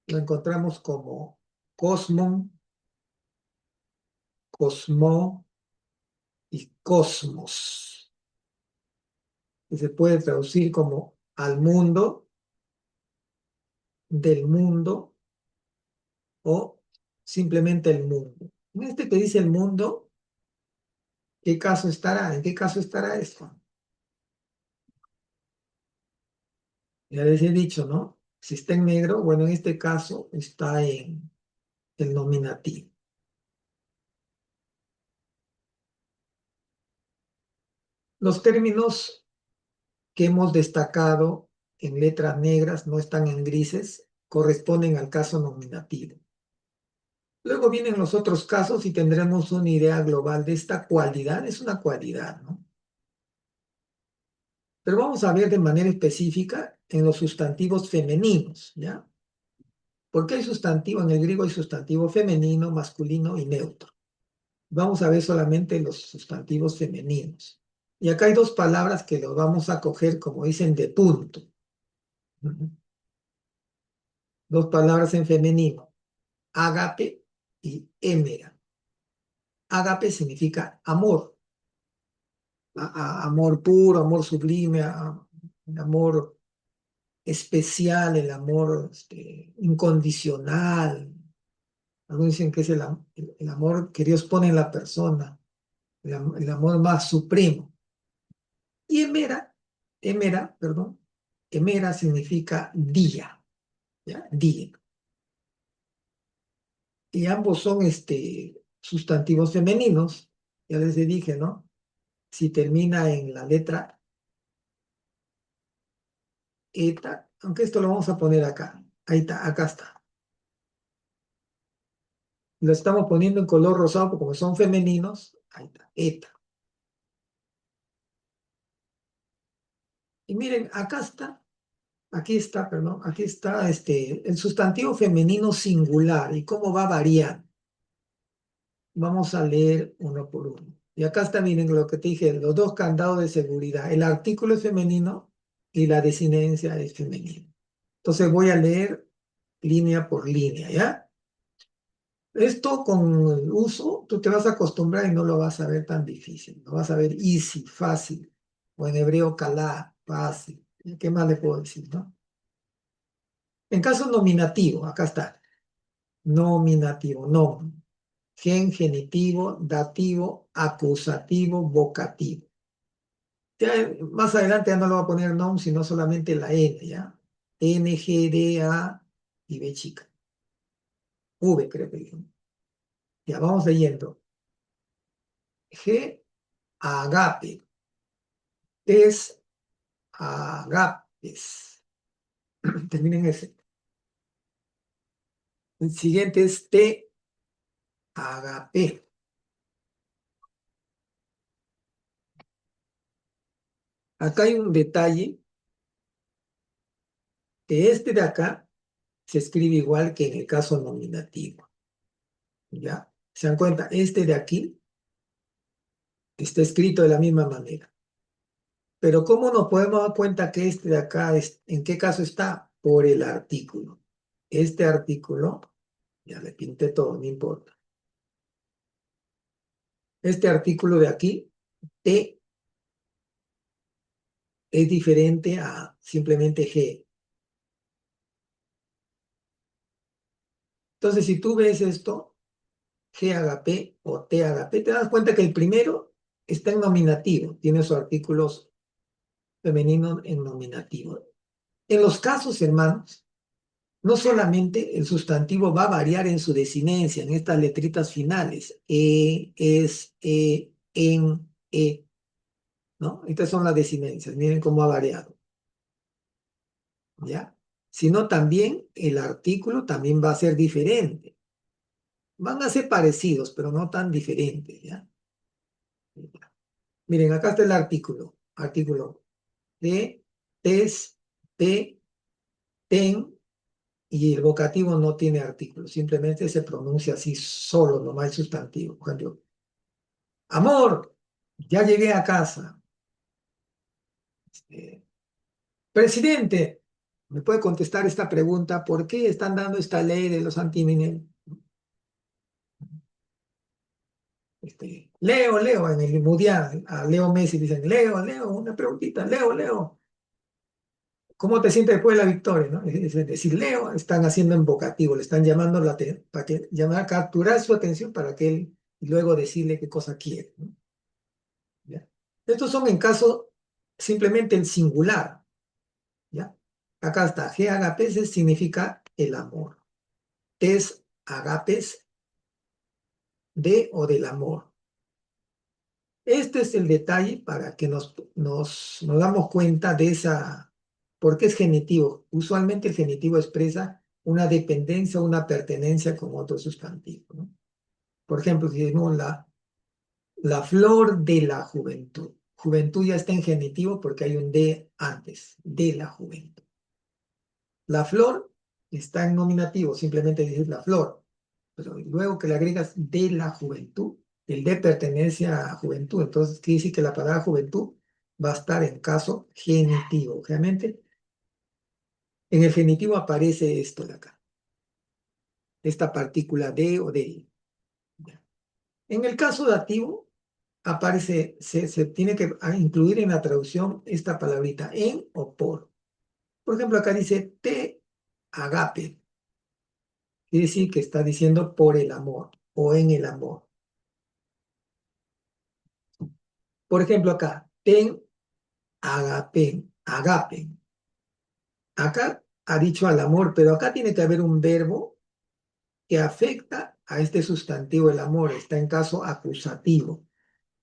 Lo encontramos como cosmon, cosmo y cosmos, que se puede traducir como al mundo, del mundo o simplemente el mundo. En este que dice el mundo, ¿qué caso estará? ¿En qué caso estará esto? Ya les he dicho, ¿no? Si está en negro, bueno, en este caso está en el nominativo. Los términos que hemos destacado en letras negras, no están en grises, corresponden al caso nominativo. Luego vienen los otros casos y tendremos una idea global de esta cualidad. Es una cualidad, ¿no? Pero vamos a ver de manera específica en los sustantivos femeninos, ¿ya? Porque hay sustantivo, en el griego hay sustantivo femenino, masculino y neutro. Vamos a ver solamente los sustantivos femeninos. Y acá hay dos palabras que los vamos a coger, como dicen, de punto. Dos palabras en femenino, ágape y hémera. Ágape significa amor, amor puro, amor sublime, amor especial, el amor incondicional. Algunos dicen que es el amor que Dios pone en la persona, el amor más supremo. Y perdón, emera significa día, ¿ya? Día. Y ambos son sustantivos femeninos, ya les dije, ¿no? Si termina en la letra eta, aunque esto lo vamos a poner acá, ahí está, acá está. Lo estamos poniendo en color rosado porque como son femeninos, ahí está, eta. Y miren, perdón, aquí está el sustantivo femenino singular y cómo va variando. Vamos a leer uno por uno. Y acá está, miren lo que te dije, los dos candados de seguridad. El artículo es femenino y la desinencia es femenina. Entonces voy a leer línea por línea, ¿ya? Esto con el uso, tú te vas a acostumbrar y no lo vas a ver tan difícil. Lo vas a ver easy, fácil. O en hebreo, kalá, fácil. ¿Qué más le puedo decir, no? En caso nominativo, acá está. Nominativo, no. Genitivo, dativo, acusativo, vocativo. Ya, más adelante ya no lo voy a poner nom, sino solamente la N, ¿ya? N, G, D, A y B chica. V, creo que dijo. Ya, vamos leyendo. G, agape. Es agapes. Termina en S. El siguiente es T, agape. Acá hay un detalle, que este de acá se escribe igual que en el caso nominativo. ¿Ya? ¿Se dan cuenta? Este de aquí está escrito de la misma manera. Pero ¿cómo nos podemos dar cuenta que este de acá, en qué caso está? Por el artículo. Este artículo, ya le pinté todo, no importa. Este artículo de aquí, T, es diferente a simplemente G. Entonces, si tú ves esto, G haga P o T haga P, te das cuenta que el primero está en nominativo, tiene sus artículos femeninos en nominativo. En los casos, hermanos, no solamente el sustantivo va a variar en su desinencia, en estas letritas finales, es, en, ¿no? Estas son las desinencias, miren cómo ha variado, ¿ya? Sino también el artículo también va a ser diferente. Van a ser parecidos, pero no tan diferentes, ¿ya? Miren, acá está el artículo de, tes, te, ten, y el vocativo no tiene artículo, simplemente se pronuncia así solo, nomás el sustantivo. Por ejemplo, amor, ya llegué a casa. Este, presidente, ¿me puede contestar esta pregunta? ¿Por qué están dando esta ley de los antímenes? Leo, en el Mundial, a Leo Messi dicen, Leo, una preguntita, Leo. ¿Cómo te sientes después de la victoria? ¿No? Es decir, Leo, están haciendo en vocativo, le están llamando para que llamar, capturar su atención para que él y luego decirle qué cosa quiere, ¿no? ¿Ya? Estos son en caso simplemente el singular, ¿ya? Acá está, G agapes significa el amor. Tes agapes de o del amor. Este es el detalle para que nos damos cuenta de esa, porque es genitivo. Usualmente el genitivo expresa una dependencia o una pertenencia con otro sustantivo, ¿no? Por ejemplo, si decimos la flor de la juventud. Juventud ya está en genitivo porque hay un de antes, de la juventud. La flor está en nominativo, simplemente dices la flor, pero luego que le agregas de la juventud, el de pertenece a juventud, entonces quiere decir que la palabra juventud va a estar en caso genitivo. Obviamente, en el genitivo aparece esto de acá, esta partícula de o de. En el caso dativo, aparece, se tiene que incluir en la traducción esta palabrita en o por. Por ejemplo, acá dice te agape. Quiere decir que está diciendo por el amor o en el amor. Por ejemplo, acá, ten agapen. Acá ha dicho al amor, pero acá tiene que haber un verbo que afecta a este sustantivo el amor. Está en caso acusativo.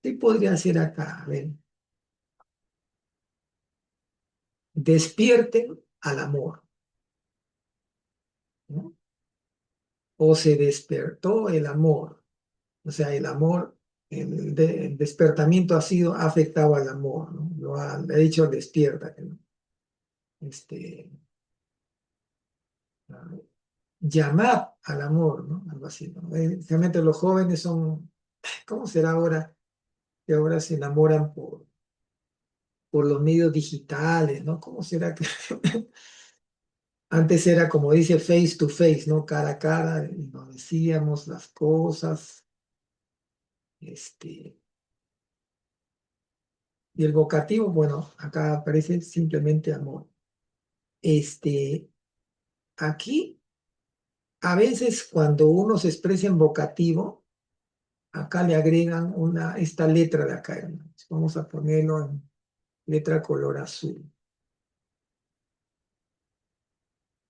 ¿Qué podría ser acá? A ver. Despierten al amor, ¿no? O se despertó el amor. O sea, el amor, el despertamiento ha afectado al amor, ¿no? Le ha dicho despierta, ¿no? Este, llamad al amor, ¿no? Algo así, ¿no? Realmente los jóvenes son, ¿cómo será ahora? Que ahora se enamoran por los medios digitales, ¿no? ¿Cómo será que antes era como dice face to face, ¿no? Cara a cara, y nos decíamos las cosas, este, y el vocativo, bueno, acá aparece simplemente amor. Este, aquí, a veces cuando uno se expresa en vocativo, acá le agregan esta letra de acá, hermanos. Vamos a ponerlo en letra color azul.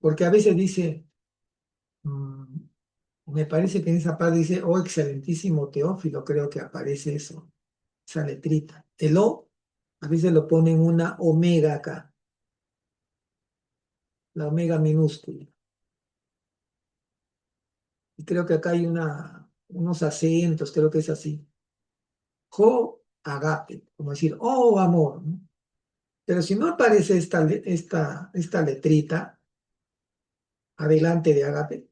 Porque a veces dice, mm, me parece que en esa parte dice, oh, excelentísimo Teófilo, creo que aparece eso, esa letrita. El O, a veces lo ponen una omega acá, la omega minúscula. Y creo que acá hay unos acentos, creo que es así. Jo, agape, como decir, oh, amor, ¿no? Pero si no aparece esta letrita adelante de agape,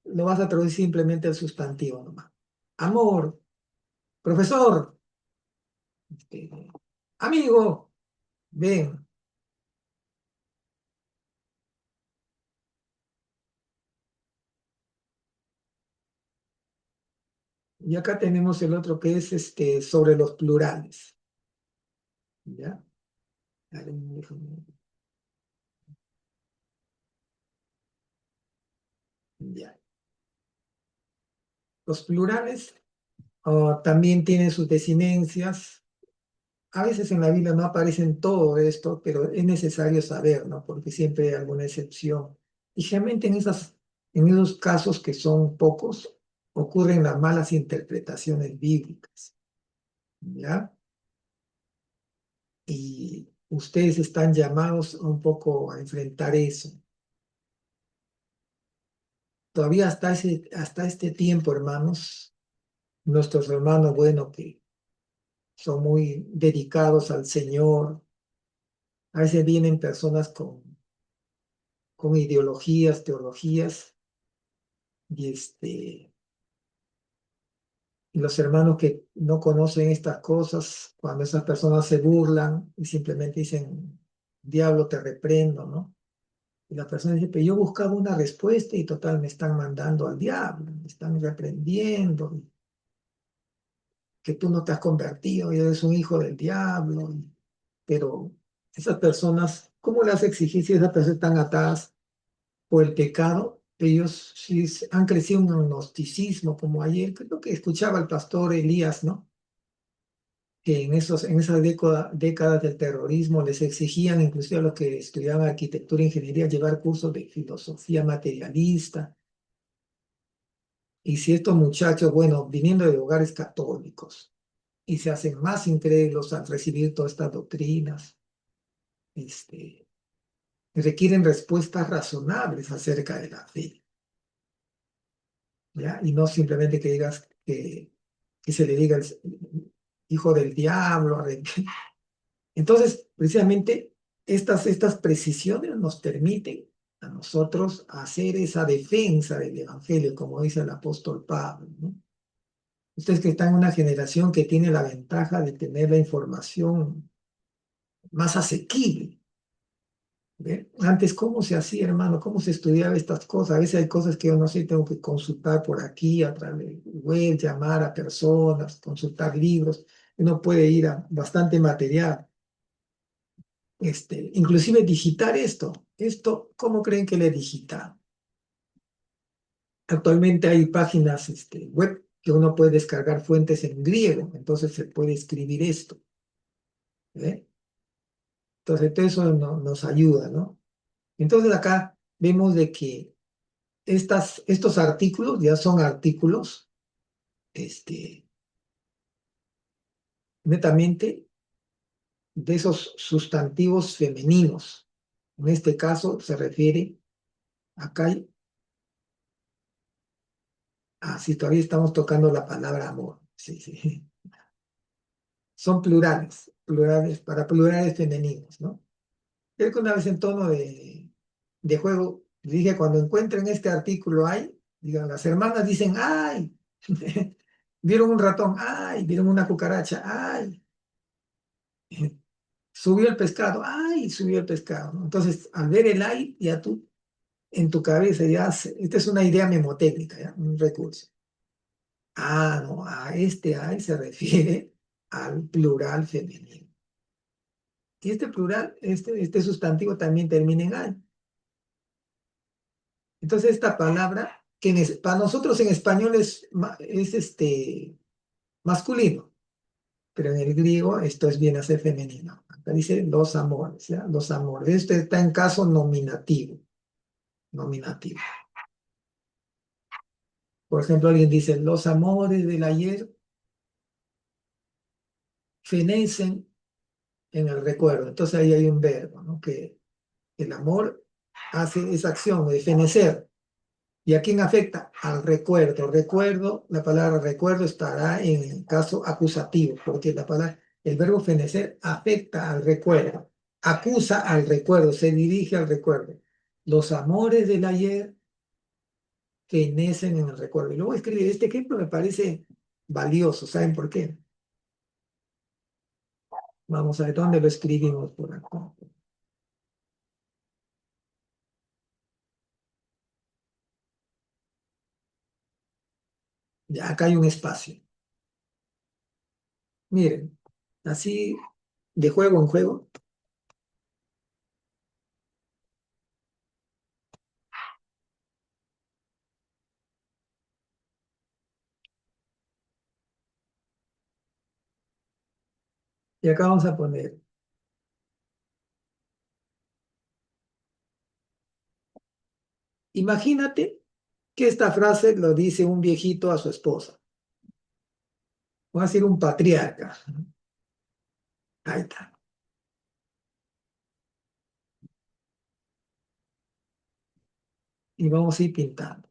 lo vas a traducir simplemente al sustantivo nomás. Amor, profesor, este, amigo, ven. Y acá tenemos el otro que es sobre los plurales. ¿Ya? A ver, ya. Los plurales también tienen sus desinencias. A veces en la Biblia no aparecen todo esto, pero es necesario saber, ¿no? Porque siempre hay alguna excepción. Y generalmente en esos casos que son pocos, ocurren las malas interpretaciones bíblicas, ¿ya? Y ustedes están llamados un poco a enfrentar eso. Todavía hasta este tiempo, hermanos, nuestros hermanos, bueno, que son muy dedicados al Señor, a veces vienen personas con ideologías, teologías, y, y los hermanos que no conocen estas cosas, cuando esas personas se burlan y simplemente dicen, diablo, te reprendo, ¿no? Y la persona dice, pero yo buscaba una respuesta y total me están mandando al diablo, me están reprendiendo, que tú no te has convertido y eres un hijo del diablo. Pero esas personas, ¿cómo las exigir si esas personas están atadas por el pecado? Ellos sí han crecido en un gnosticismo, como ayer, creo que escuchaba al pastor Elías, ¿no? Que en esas décadas del terrorismo les exigían, inclusive a los que estudiaban arquitectura e ingeniería, llevar cursos de filosofía materialista. Y si estos muchachos, bueno, viniendo de hogares católicos, y se hacen más incrédulos al recibir todas estas doctrinas, este, requieren respuestas razonables acerca de la fe, ¿ya? Y no simplemente que digas que se le diga el hijo del diablo. Entonces, precisamente, estas precisiones nos permiten a nosotros hacer esa defensa del Evangelio, como dice el apóstol Pablo, ¿no? Ustedes que están en una generación que tiene la ventaja de tener la información más asequible. ¿Ve? Antes, ¿cómo se hacía, hermano? ¿Cómo se estudiaba estas cosas? A veces hay cosas que yo no sé, tengo que consultar por aquí, a través de web, llamar a personas, consultar libros. Uno puede ir a bastante material. Inclusive digitar esto. Esto, ¿cómo creen que le digitar? Actualmente hay páginas web que uno puede descargar fuentes en griego, entonces se puede escribir esto. ¿Ve? Entonces, todo eso nos ayuda, ¿no? Entonces, acá vemos de que estos artículos ya son artículos este, netamente de esos sustantivos femeninos. En este caso se refiere acá a si todavía estamos tocando la palabra amor. Sí, sí. Son plurales, plurales, para plurales femeninos, ¿no? Creo que una vez en tono de juego Dije, cuando encuentren este artículo, ay, digan, las hermanas dicen, ay, vieron un ratón, ay, vieron una cucaracha, ay, subió el pescado, ay, subió el pescado, ¿no? Entonces, al ver el ay, ya tú, en tu cabeza, esta es una idea memotécnica, ¿ya? Un recurso. Ah, no, a este ay se refiere al plural femenino. Y este plural, este sustantivo también termina en ay. Entonces, esta palabra, que para nosotros en español es masculino, pero en el griego esto es bien a ser femenino. Acá dice los amores, ¿ya? Los amores. Esto está en caso nominativo. Nominativo. Por ejemplo, alguien dice, los amores del ayer fenecen en el recuerdo. Entonces ahí hay un verbo, ¿no? Que el amor hace esa acción de fenecer. ¿Y a quién afecta? Al recuerdo. Recuerdo, la palabra recuerdo estará en el caso acusativo, porque el verbo fenecer afecta al recuerdo, acusa al recuerdo, se dirige al recuerdo. Los amores del ayer fenecen en el recuerdo. Y luego escribe, este ejemplo me parece valioso, ¿saben por qué? Vamos a ver dónde lo escribimos por acá. Ya, acá hay un espacio. Miren, así de juego en juego. Y acá vamos a poner, imagínate que esta frase lo dice un viejito a su esposa. Va a ser un patriarca. Ahí está. Y vamos a ir pintando.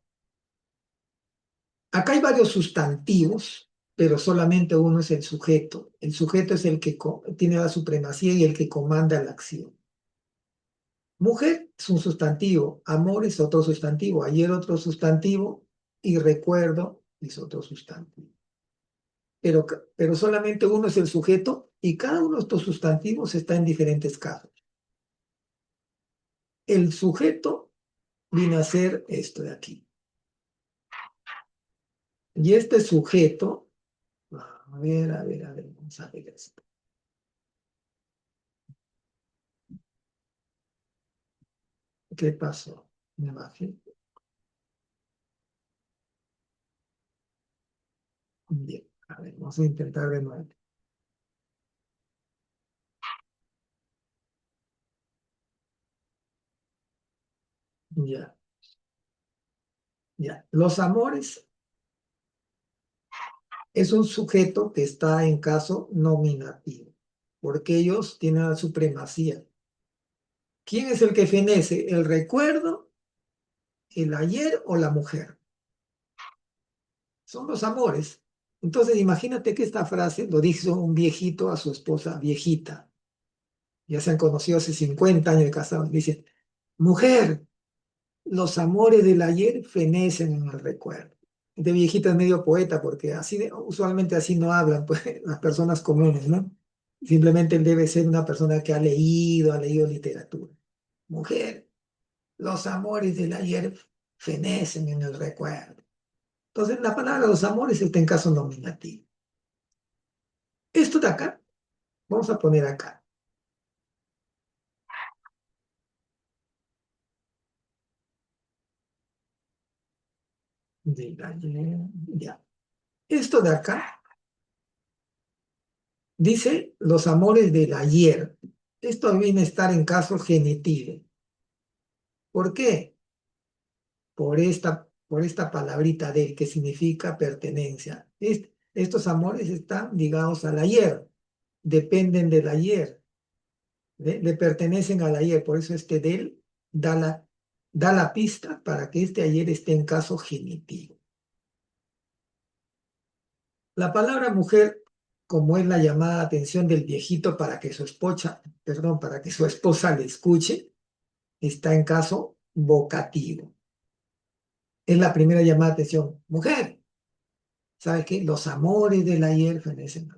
Acá hay varios sustantivos, pero solamente uno es el sujeto. El sujeto es el que tiene la supremacía y el que comanda la acción. Mujer es un sustantivo, amor es otro sustantivo, ayer otro sustantivo y recuerdo es otro sustantivo. Pero solamente uno es el sujeto y cada uno de estos sustantivos está en diferentes casos. El sujeto viene a ser esto de aquí. Y este sujeto, a ver, vamos a ver esto. ¿Qué pasó? Me bajé. Bien, a ver, vamos a intentar de nuevo. Ya, ya. Los amores es un sujeto que está en caso nominativo, porque ellos tienen la supremacía. ¿Quién es el que fenece? ¿El recuerdo, el ayer o la mujer? Son los amores. Entonces, imagínate que esta frase lo dijo un viejito a su esposa viejita. Ya se han conocido hace 50 años de casados. Dice, mujer, los amores del ayer fenecen en el recuerdo. De viejita es medio poeta porque usualmente así no hablan pues, las personas comunes, ¿no? Simplemente él debe ser una persona que ha leído literatura. Mujer, los amores del ayer fenecen en el recuerdo. Entonces, la palabra los amores está en caso nominativo. Esto de acá, vamos a poner acá. Del ayer, ya. Esto de acá dice los amores del ayer. Esto viene a estar en caso genitivo. ¿Por qué? Por esta palabrita del que significa pertenencia. Estos amores están ligados al ayer, dependen del ayer, le pertenecen al ayer. Por eso este del da la pista para que este ayer esté en caso genitivo. La palabra mujer, como es la llamada atención del viejito para que su esposa le escuche, está en caso vocativo. Es la primera llamada de atención. Mujer, ¿sabe qué? Los amores del ayer fenecen.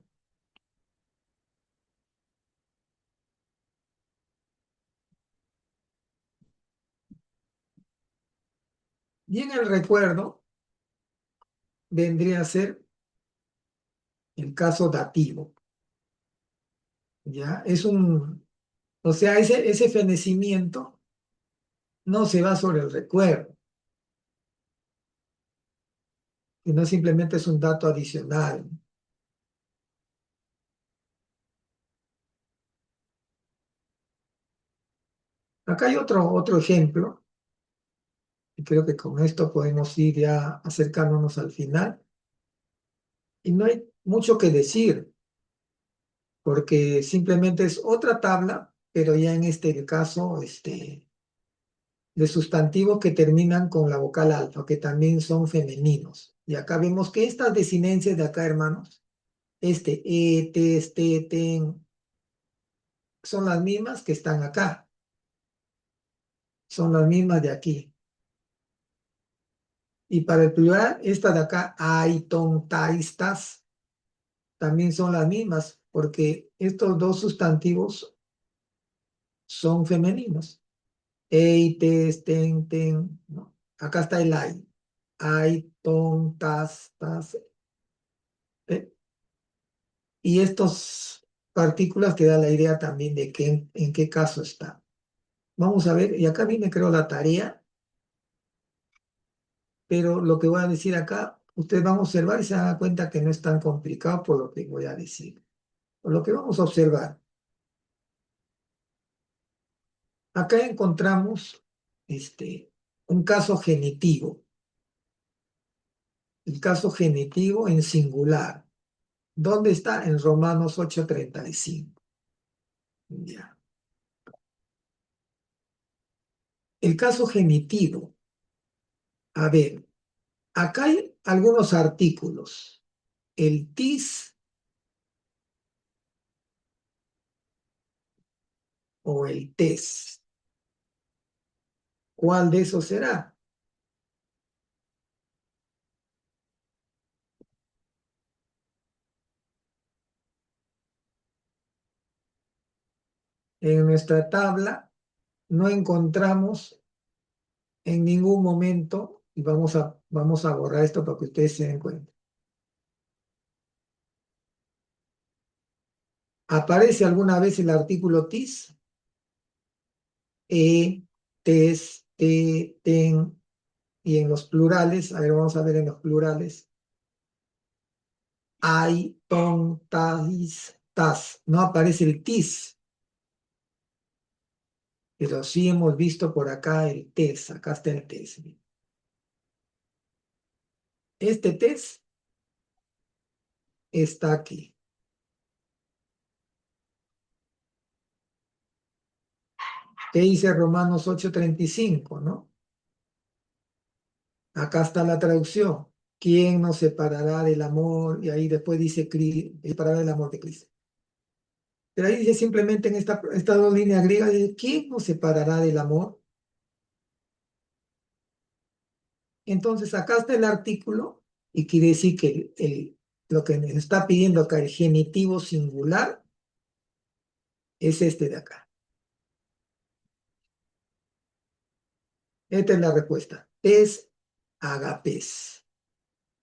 Y en el recuerdo vendría a ser el caso dativo, ¿ya? O sea, ese fenecimiento no se va sobre el recuerdo, sino simplemente es un dato adicional. Acá hay otro ejemplo, y creo que con esto podemos ir ya acercándonos al final, y no hay mucho que decir, porque simplemente es otra tabla, pero ya en este caso, de sustantivos que terminan con la vocal alfa, que también son femeninos. Y acá vemos que estas desinencias de acá, hermanos, tes, ten, son las mismas que están acá, son las mismas de aquí. Y para el plural, esta de acá, ton, taistas, también son las mismas, porque estos dos sustantivos son femeninos. Tes, ten, ¿no? Acá está el ton, tas. ¿Eh? Y estos partículas te da la idea también de en qué caso está. Vamos a ver, y acá viene creo la tarea, pero lo que voy a decir acá, ustedes van a observar y se dan cuenta que no es tan complicado por lo que voy a decir. Por lo que vamos a observar, acá encontramos un caso genitivo, el caso genitivo en singular. ¿Dónde está? En Romanos 8:35. Ya. El caso genitivo, a ver, acá hay algunos artículos. El tis o el tes. ¿Cuál de esos será? En nuestra tabla no encontramos en ningún momento, y vamos a borrar esto para que ustedes se den cuenta. ¿Aparece alguna vez el artículo tis? Tes, ten, y en los plurales, a ver, vamos a ver en los plurales, ton, tais, tas. No aparece el tis, pero sí hemos visto por acá el tes, acá está el tes. Este tes está aquí. ¿Qué dice Romanos 8:35, no? Acá está la traducción. ¿Quién nos separará del amor? Y ahí después dice, separará del amor de Cristo. Pero ahí dice simplemente en estas dos líneas griegas, dice, ¿quién nos separará del amor? Entonces acá está el artículo y quiere decir que lo que nos está pidiendo acá, el genitivo singular, es este de acá. Esta es la respuesta. Es agapes.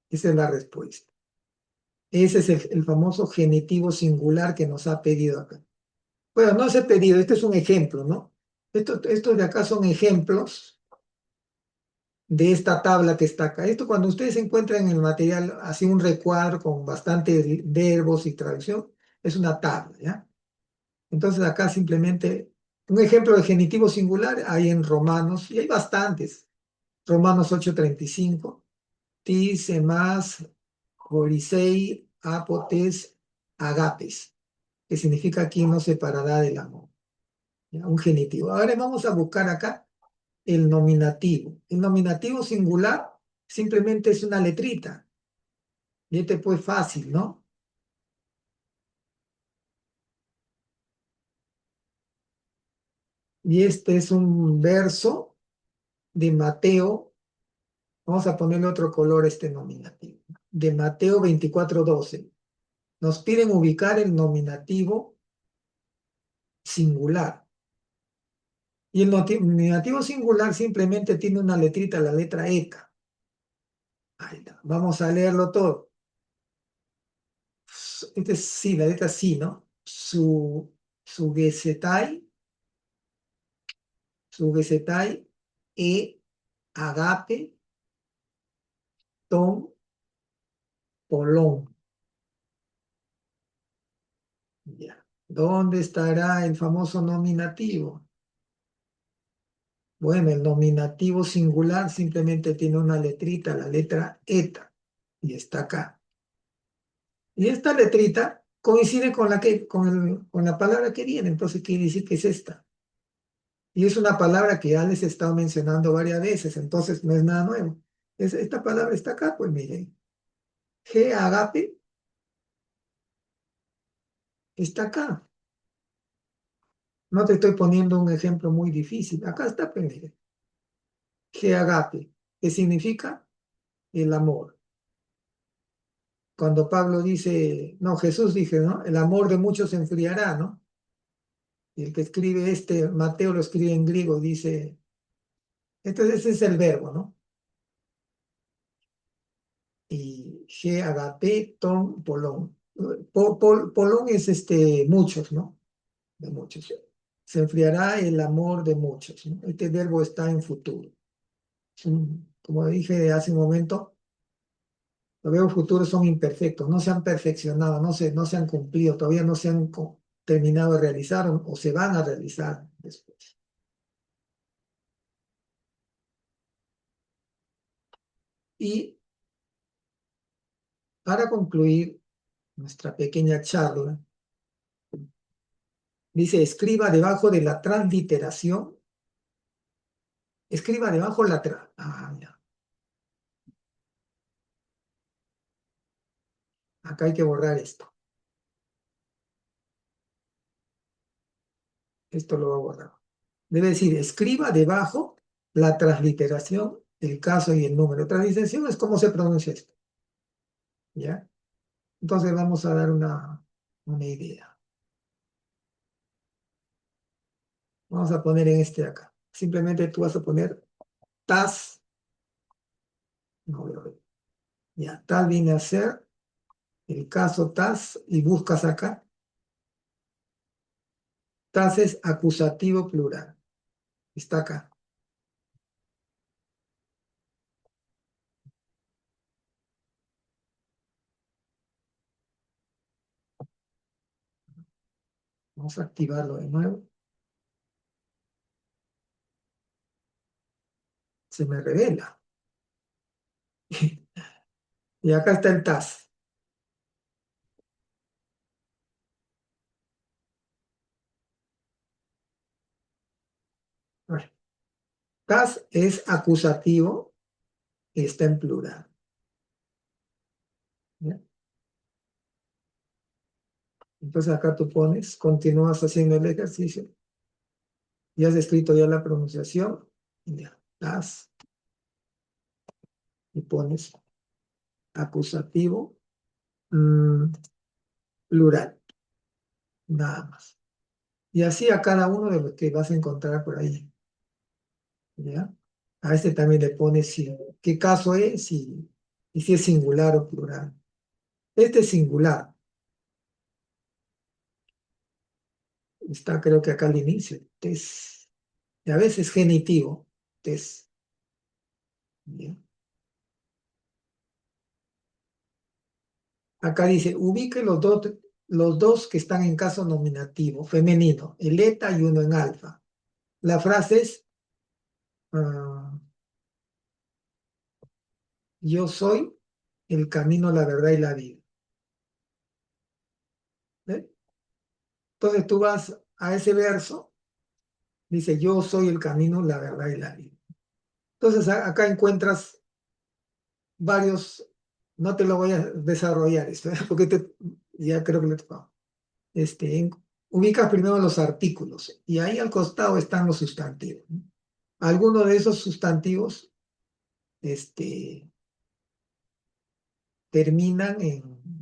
Esa es la respuesta. Ese es el famoso genitivo singular que nos ha pedido acá. Bueno, no se ha pedido, este es un ejemplo, ¿no? Estos de acá son ejemplos de esta tabla que está acá. Esto cuando ustedes encuentran en el material así un recuadro con bastantes verbos y traducción, es una tabla, ¿ya? Entonces acá simplemente un ejemplo de genitivo singular hay en Romanos, y hay bastantes. Romanos 8:35, tis, emas, horisei, apotes, agapes, que significa quién nos separará del amor. ¿Ya? Un genitivo. Ahora vamos a buscar acá el nominativo. El nominativo singular simplemente es una letrita. Y este pues fácil, ¿no? Y este es un verso de Mateo, vamos a ponerle otro color a este nominativo, de Mateo 24:12. Nos piden ubicar el nominativo singular. Y el nominativo singular simplemente tiene una letrita, la letra eta. Ahí está. Vamos a leerlo todo. Este es, sí, la letra sí, ¿no? Sugesetai, sugesetai, e, agape, ton, polón. Ya. ¿Dónde estará el famoso nominativo? Bueno, el nominativo singular simplemente tiene una letrita, la letra eta, y está acá. Y esta letrita coincide con con la palabra que viene, entonces quiere decir que es esta. Y es una palabra que ya les he estado mencionando varias veces, entonces no es nada nuevo. Esta palabra está acá, pues miren. G agape está acá. No te estoy poniendo un ejemplo muy difícil. Acá está, pues miren. G agape, que significa el amor. Cuando Pablo dice, no, Jesús dice, ¿no? El amor de muchos se enfriará, ¿no? Y el que escribe este, Mateo lo escribe en griego, dice, entonces ese es el verbo, ¿no? Y G agape, ton, polón. Polón es muchos, ¿no? De muchos. Se enfriará el amor de muchos, ¿no? Este verbo está en futuro. Como dije hace un momento, los verbos futuros son imperfectos, no se han perfeccionado, no se han cumplido, todavía no se han terminado de realizar o se van a realizar después. Y para concluir nuestra pequeña charla, dice, escriba debajo de la transliteración, escriba debajo la mira, acá hay que borrar esto. Esto lo va a borrar. Debe decir, escriba debajo la transliteración, el caso y el número. Transliteración es cómo se pronuncia esto, ¿ya? Entonces vamos a dar una idea. Vamos a poner en este de acá. Simplemente tú vas a poner TAS, no veo, ya, tal viene a ser el caso TAS y buscas acá. TAS es acusativo plural. Está acá. Vamos a activarlo de nuevo. Se me revela. Y acá está el TAS. A ver, TAS es acusativo y está en plural. ¿Ya? Entonces acá tú pones, continúas haciendo el ejercicio. Ya has escrito ya la pronunciación. Ya, TAS. Y pones acusativo plural. Nada más. Y así a cada uno de los que vas a encontrar por ahí. ¿Ya? A este también le pones qué caso es y si es singular o plural. Este es singular. Está creo que acá al inicio. Tes. Y a veces genitivo. Tes. ¿Ya? Acá dice, ubique los dos que están en caso nominativo, femenino, el eta y uno en alfa. La frase es, ah, yo soy el camino, la verdad y la vida. ¿Eh? Entonces tú vas a ese verso, dice, yo soy el camino, la verdad y la vida. Entonces acá encuentras varios, no te lo voy a desarrollar esto, porque ya creo que le tocó. Ubicas primero los artículos y ahí al costado están los sustantivos, ¿no? Algunos de esos sustantivos, este, terminan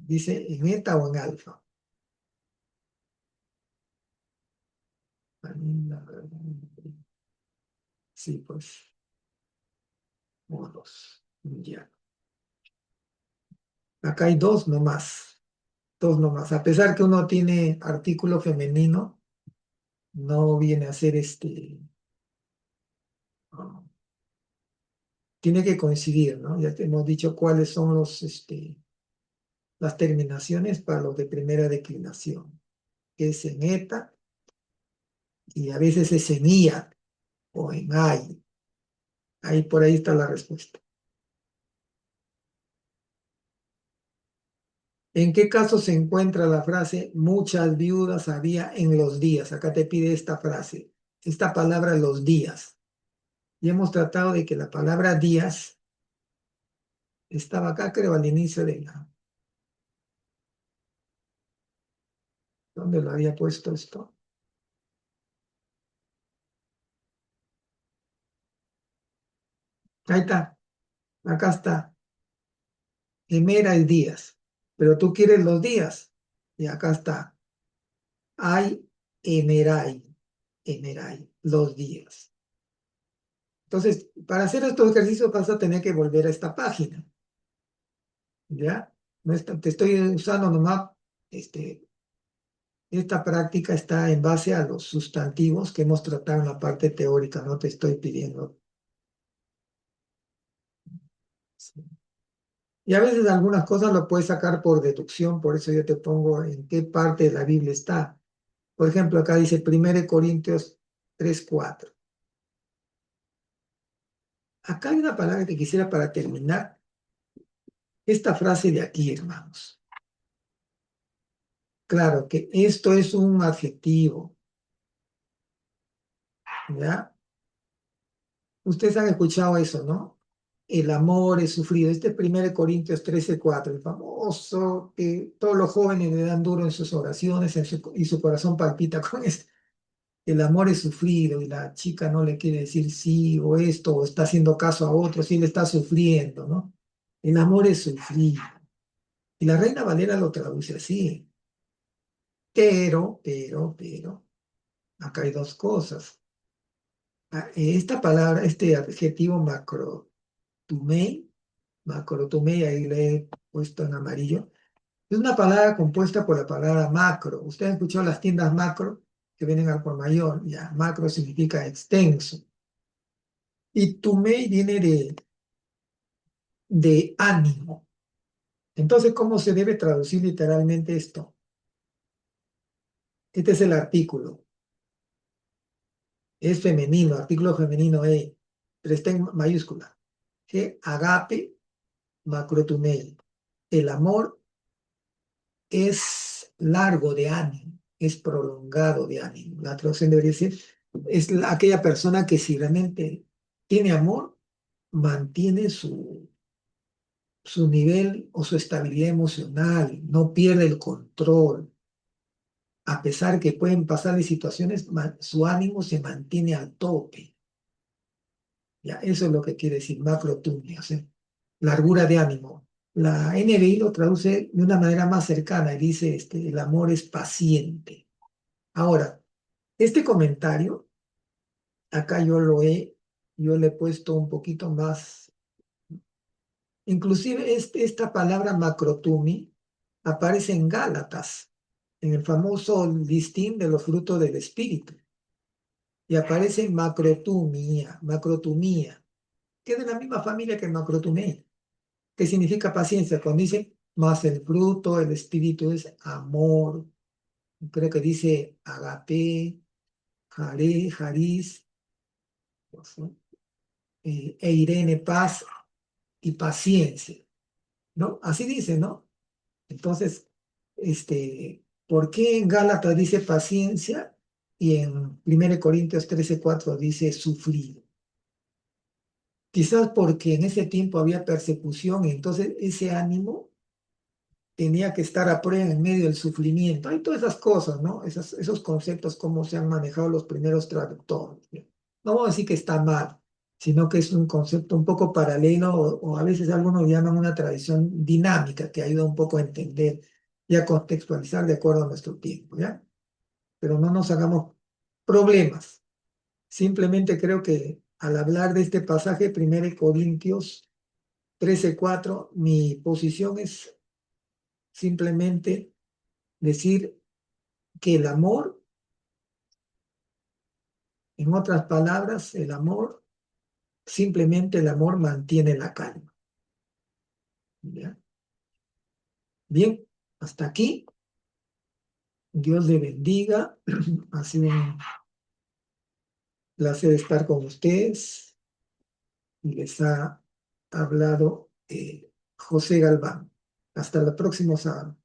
dice, en eta o en alfa. Sí, pues, modos. Ya. Acá hay dos nomás. Dos nomás. A pesar que uno tiene artículo femenino, no viene a ser no, tiene que coincidir, ¿no? Ya te hemos dicho cuáles son las terminaciones para los de primera declinación. Es en eta y a veces es en ia o en ay. Ahí por ahí está la respuesta. ¿En qué caso se encuentra la frase muchas viudas había en los días? Acá te pide esta frase, esta palabra los días. Y hemos tratado de que la palabra días estaba acá, creo, al inicio de la... ¿Dónde lo había puesto esto? Ahí está, acá está. Emera es días, pero tú quieres los días. Y acá está. Hay emerai, emerai, los días. Entonces, para hacer estos ejercicios vas a tener que volver a esta página. ¿Ya? No te estoy usando nomás, esta práctica está en base a los sustantivos que hemos tratado en la parte teórica, no te estoy pidiendo. Sí. Y a veces algunas cosas lo puedes sacar por deducción, por eso yo te pongo en qué parte de la Biblia está. Por ejemplo, acá dice 1 Corintios 3:4. Acá hay una palabra que quisiera para terminar esta frase de aquí, hermanos. Claro que esto es un adjetivo, ¿ya? Ustedes han escuchado eso, ¿no? El amor es sufrido. Este es 1 Corintios 13:4, el famoso que todos los jóvenes le dan duro en sus oraciones y su corazón palpita con esto. El amor es sufrido y la chica no le quiere decir sí o esto o está haciendo caso a otro, sí le está sufriendo, ¿no? El amor es sufrido. Y la Reina Valera lo traduce así. Pero, acá hay dos cosas. Esta palabra, este adjetivo macrotumei, ahí le he puesto en amarillo, es una palabra compuesta por la palabra macro. Ustedes han escuchado las tiendas macro que vienen al por mayor, ya, macro significa extenso. Y tumei viene de ánimo. Entonces, ¿cómo se debe traducir literalmente esto? Este es el artículo. Es femenino, artículo femenino pero está en mayúscula. Que agape macrotumei. El amor es largo de ánimo, es prolongado de ánimo. La traducción debería decir, es aquella persona que si realmente tiene amor, mantiene su nivel o su estabilidad emocional, no pierde el control. A pesar que pueden pasarle situaciones, su ánimo se mantiene al tope. Ya, eso es lo que quiere decir macrotumia, ¿sí? Largura de ánimo. La NBI lo traduce de una manera más cercana y dice, el amor es paciente. Ahora, este comentario, acá yo le he puesto un poquito más, inclusive esta palabra macrotumi aparece en Gálatas, en el famoso listín de los frutos del espíritu, y aparece macrotumía, que es de la misma familia que macrotumía, que significa paciencia, cuando dice, más el fruto del espíritu es amor, creo que dice agape, jaré, jariz, e Irene, paz y paciencia, ¿no? Así dice, ¿no? Entonces, ¿por qué en Gálatas dice paciencia y en 1 Corintios 13:4 dice sufrir? Quizás porque en ese tiempo había persecución y entonces ese ánimo tenía que estar a prueba en medio del sufrimiento. Hay todas esas cosas, ¿no? Esos conceptos, cómo se han manejado los primeros traductores, ¿no? no vamos a decir que está mal, sino que es un concepto un poco paralelo o a veces algunos llaman una tradición dinámica que ayuda un poco a entender y a contextualizar de acuerdo a nuestro tiempo, ¿ya? Pero no nos hagamos problemas. Simplemente creo que al hablar de este pasaje, 1 Corintios 13:4, mi posición es simplemente decir que el amor, en otras palabras, el amor, simplemente el amor mantiene la calma, ¿ya? Bien, hasta aquí. Dios le bendiga. Ha sido un placer estar con ustedes y les ha hablado José Galván. Hasta la próxima sábado.